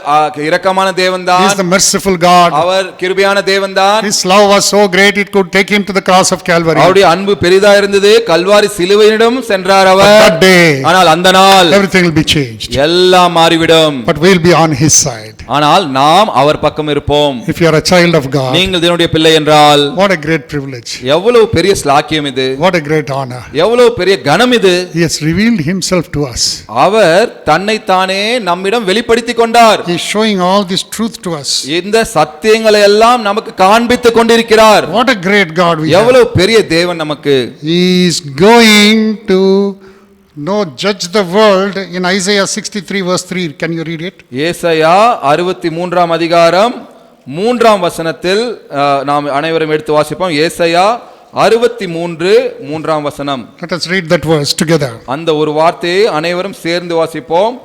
இரக்கமான தேவன் தான். He is the merciful God. அவர் கிருபையான தேவன் தான். His love was so great it could take him to the cross of Calvary. அவருடைய அன்பு பெரிதா இருந்தது, கல்வாரி சிலுவையிடம் சென்றார் அவர். That day, ஆனால் அந்த நாள் everything will be changed. எல்லாம் மாறிவிடும். But we will be on his side. ஆனால் நாம் அவர் பக்கம் இருப்போம். If you are a child of God, நீங்கள் தேவனுடைய பிள்ளை என்றால் what a great privilege. எவ்வளவு பெரிய ஸ்லாக்கியம் இது. What a great honor. எவ்வளவு பெரிய கனம் இது. He has revealed himself to us. அவர் தன்னை தானே நம்மிடம் வெளிப்படுத்திக் கொண்டார். He is showing all this truth to us. இந்த சத்தியங்களை எல்லாம் நமக்கு காண்பித்துக் கொண்டிருக்கிறார். What a great God we have. எவ்வளவு பெரிய தேவன் நமக்கு. He is going to judge the world in Isaiah 63 verse 3. Can you read it? ஏசாயா 63 அதிகாரம் 3 வசனத்தில் நாம் அனைவரும் எடுத்து வாசிப்போம். ஏசாயா 63 மூன்றாம் வசனம். Let us read that verse together. அந்த ஒரு வார்த்தையை அனைவரும் சேர்ந்து வாசிப்போம்.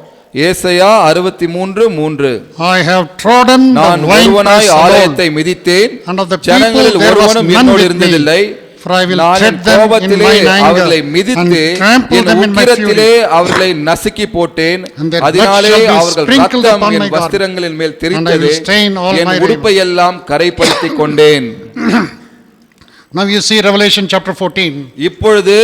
ஏசாயா 63:3. I have trodden the நான் winepress ஒருவனாய் alone, ஆலயத்தை மிதித்தேன், and of the people ஜனங்களில் there was ஒருவனும் none என்னோடு with இருந்ததில்லை. me. For I will நான் tread N them in கோபத்திலே mine anger அவர்களை and மிதித்து trample N them in my உக்கிரத்திலே fury. அவர்களை நசுக்கி போட்டேன். And their அதனாலே blood shall be அவர்கள் sprinkled ரத்தம் upon என் my garment, வஸ்திரங்களின் மேல் and I தெரித்தது, will stain all N my உடுப்பை எல்லாம் கரைப்படுத்திக் கொண்டேன். Now you see Revelation chapter 14, இப்பொழுது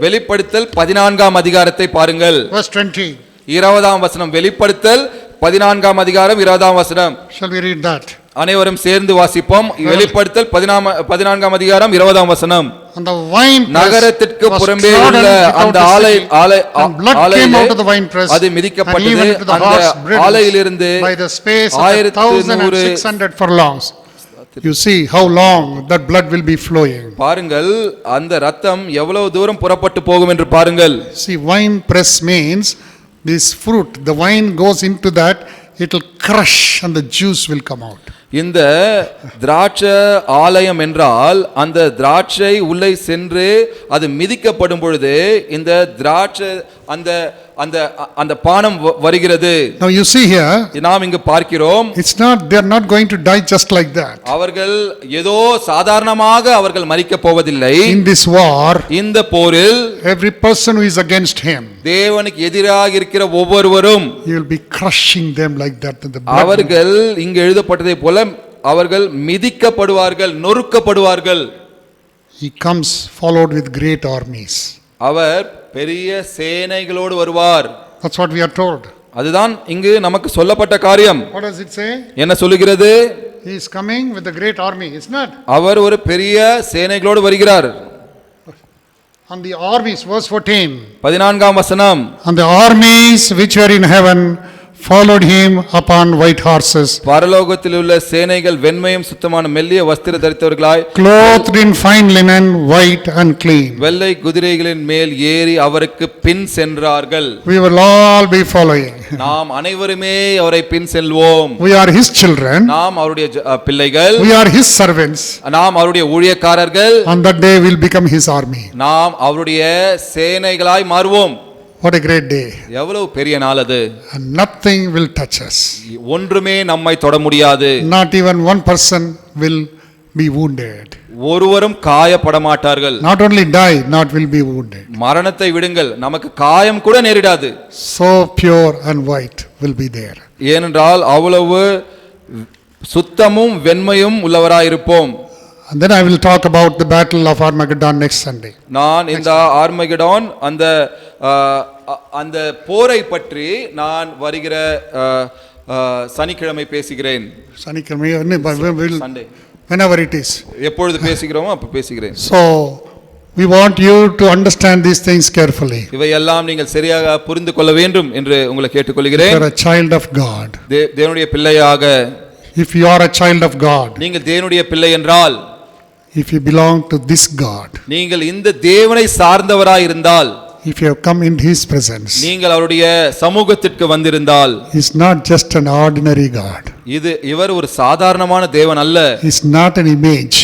வெளிப்படுத்தல் 14ஆம் அதிகாரத்தை பாருங்கள். verse 20. 20ஆம் வசனம். வெளிப்படுத்தல் 14ஆம் அதிகாரம் 20ஆம் வசனம். Shall we read that? அனைவரும் சேர்ந்து வாசிப்போம். வெளிப்படுத்தல் 14ஆம் அதிகாரம் 20ஆம் வசனம். And the winepress நகரத்திற்கு was புறம்பே trodden உள்ள without அந்த a ஆலை city, and blood came out of the winepress, அது and மிதிக்கப்பட்டது. even into the அந்த horse bridles ஆலையிலிருந்து by the space of 1100 1,600 furlongs. You see how long that blood will be flowing. பாருங்கள், அந்த ரத்தம் எவ்வளவு தூரம் புறப்பட்டு போகும் என்று பாருங்கள். See, winepress means this fruit, the wine goes into that, it will crush and the juice will come out. இந்த திராட்சை ஆலயம் என்றால் அந்த திராட்சை உள்ளே சென்று அது மிதிக்கப்படும் பொழுது இந்த திராட்சை அந்த அந்த அந்த பானம் வருகிறது. Now you see here, நாம் இங்கு பார்க்கிறோம், it's not, they are not going to die just like that. அவர்கள் ஏதோ சாதாரணமாக அவர்கள் மரிக்கப் போவதில்லை. In this war, இந்த போரில் every person who is against him, தேவனுக்கு எதிராக இருக்கிற ஒவ்வொருவரும் he will be crushing them like that. And the blood, அவர்கள் இங்கு எழுதப்பட்டதை போல அவர்கள் மிதிக்கப்படுவார்கள், நொறுக்கப்படுவார்கள். he comes followed with great armies. அவர் பெரிய சேனைகளோடு வருவார். That's what we are told. அதுதான் இங்கு நமக்கு சொல்லப்பட்ட காரியம். What does it say? என்ன சொல்லுகிறது? He is coming with a great army, isn't it? அவர் ஒரு பெரிய சேனைகளோடு வருகிறார். And the armies, verse 14. 14ஆம் வசனம். And the armies which were in heaven followed him upon white horses, பரலோகத்தில் உள்ள சேனைகள் வெண்மையும் சுத்தமான மெல்லிய வஸ்திர தரித்தவர்களாய், clothed in fine linen, white and clean. வெள்ளை குதிரைகளின் மேல் ஏறி அவருக்கு பின் சென்றார்கள். We will all be following. நாம் அனைவருமே அவரை பின் செல்வோம். We are his children. நாம் அவருடைய பிள்ளைகள். We are his servants. நாம் அவருடைய ஊழியக்காரர்கள். On that day we will become his army. நாம் அவருடைய சேனைகளாய் மாறுவோம். What a great day. எவ்வளவு பெரிய நாள் அது. And nothing will touch us. ஒன்றுமே நம்மை தொட முடியாது. Not even one person will be wounded. ஒருவரும் காயப்பட மாட்டார்கள். Not only die, not will be wounded. மரணத்தை விடுங்கள், நமக்கு காயம் கூட நேரிடாது. So pure and white will be there. ஏனென்றால் அவ்வளவு சுத்தமும் வெண்மையும் உள்ளவராயிருப்போம். And then I will talk about the battle of Armageddon next Sunday. நான் இந்த ஆர்மகெடான் அந்த போரை பற்றி நான் வருகிற சனிக்கிழமை பேசுகிறேன். Sunday, whenever it is. எப்பொழுது பேசுகிறோமோ அப்ப பேசுகிறேன். So we want you to understand these things carefully. இவையெல்லாம் நீங்கள் சரியாக புரிந்து கொள்ள வேண்டும் என்று உங்களை கேட்டுக்கொள்கிறேன். You are a child of God. தேவனுடைய பிள்ளையாக, if you are a child of God, நீங்கள் தேவனுடைய பிள்ளை என்றால், if you belong to this God, நீங்கள் இந்த தேவனை சார்ந்தவராய் இருந்தால், if you have come in his presence, நீங்கள் அவருடைய சமூகத்திற்கு வந்திருந்தால், he is not just an ordinary God. இவர் ஒரு சாதாரணமான தேவன் அல்ல. He is not an image.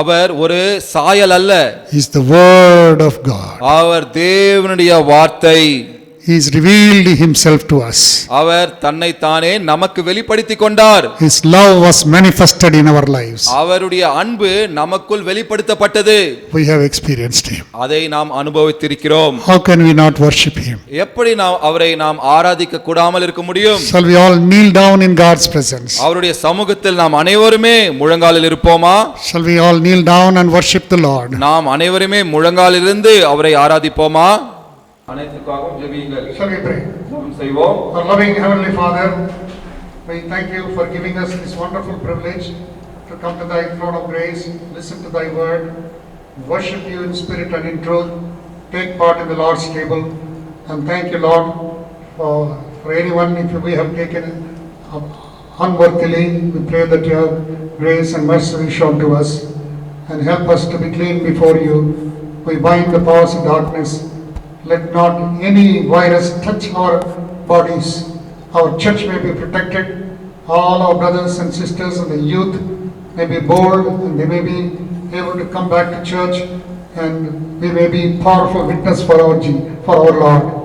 அவர் ஒரு சாயல் அல்ல. He is the word of God. அவர் தேவனுடைய வார்த்தை. He has revealed himself to us. அவர் தன்னை தானே நமக்கு வெளிப்படுத்திக் கொண்டார். His love was manifested in our lives. அவருடைய அன்பு நமக்குள் வெளிப்படுத்தப்பட்டது. We have experienced him. அதை நாம் அனுபவித்திருக்கிறோம். How can we not worship him? எப்படி அவரை நாம் ஆராதிக்க கூடாமல் இருக்க முடியும்? Shall we all kneel down in God's presence? அவருடைய சமூகத்தில் நாம் அனைவருமே முழங்காலில் இருப்போமா? Shall we all kneel down and worship the Lord? நாம் அனைவருமே முழங்காலிலிருந்து அவரை ஆராதிப்போமா? அனைத்துக்காகவும் ஜெபியுங்கள். Shall we pray? நாம் செய்வோம். Our loving Heavenly Father, we thank you for giving us this wonderful privilege to come to thy throne of grace, listen to thy word, worship you in spirit and in truth, take part in the Lord's table. And thank you, Lord, for anyone if we have taken unworthily, we pray that your grace and mercy be shown to us and help us to be clean before you. We bind the powers of darkness. Let not any virus touch our bodies. Our church may be protected. All our brothers and sisters and the youth may be bold and they may be able to come back to church and we may be powerful witness for our Lord.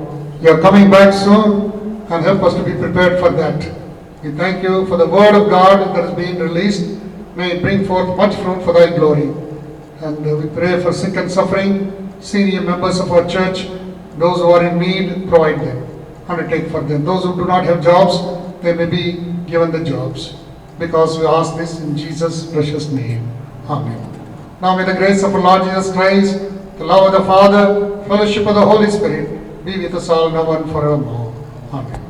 You are coming back soon and help us to be prepared for that. We thank you for the word of God that is being released. May it bring forth much fruit for thy glory. And we pray for sick and suffering, senior members of our church, those who are in need, provide them, undertake for them. Those who do not have jobs, they may be given the jobs. Because we ask this in Jesus' precious name. Amen. Now may the grace of our Lord Jesus Christ, the love of the Father, fellowship of the Holy Spirit be with us all now and forevermore. Amen.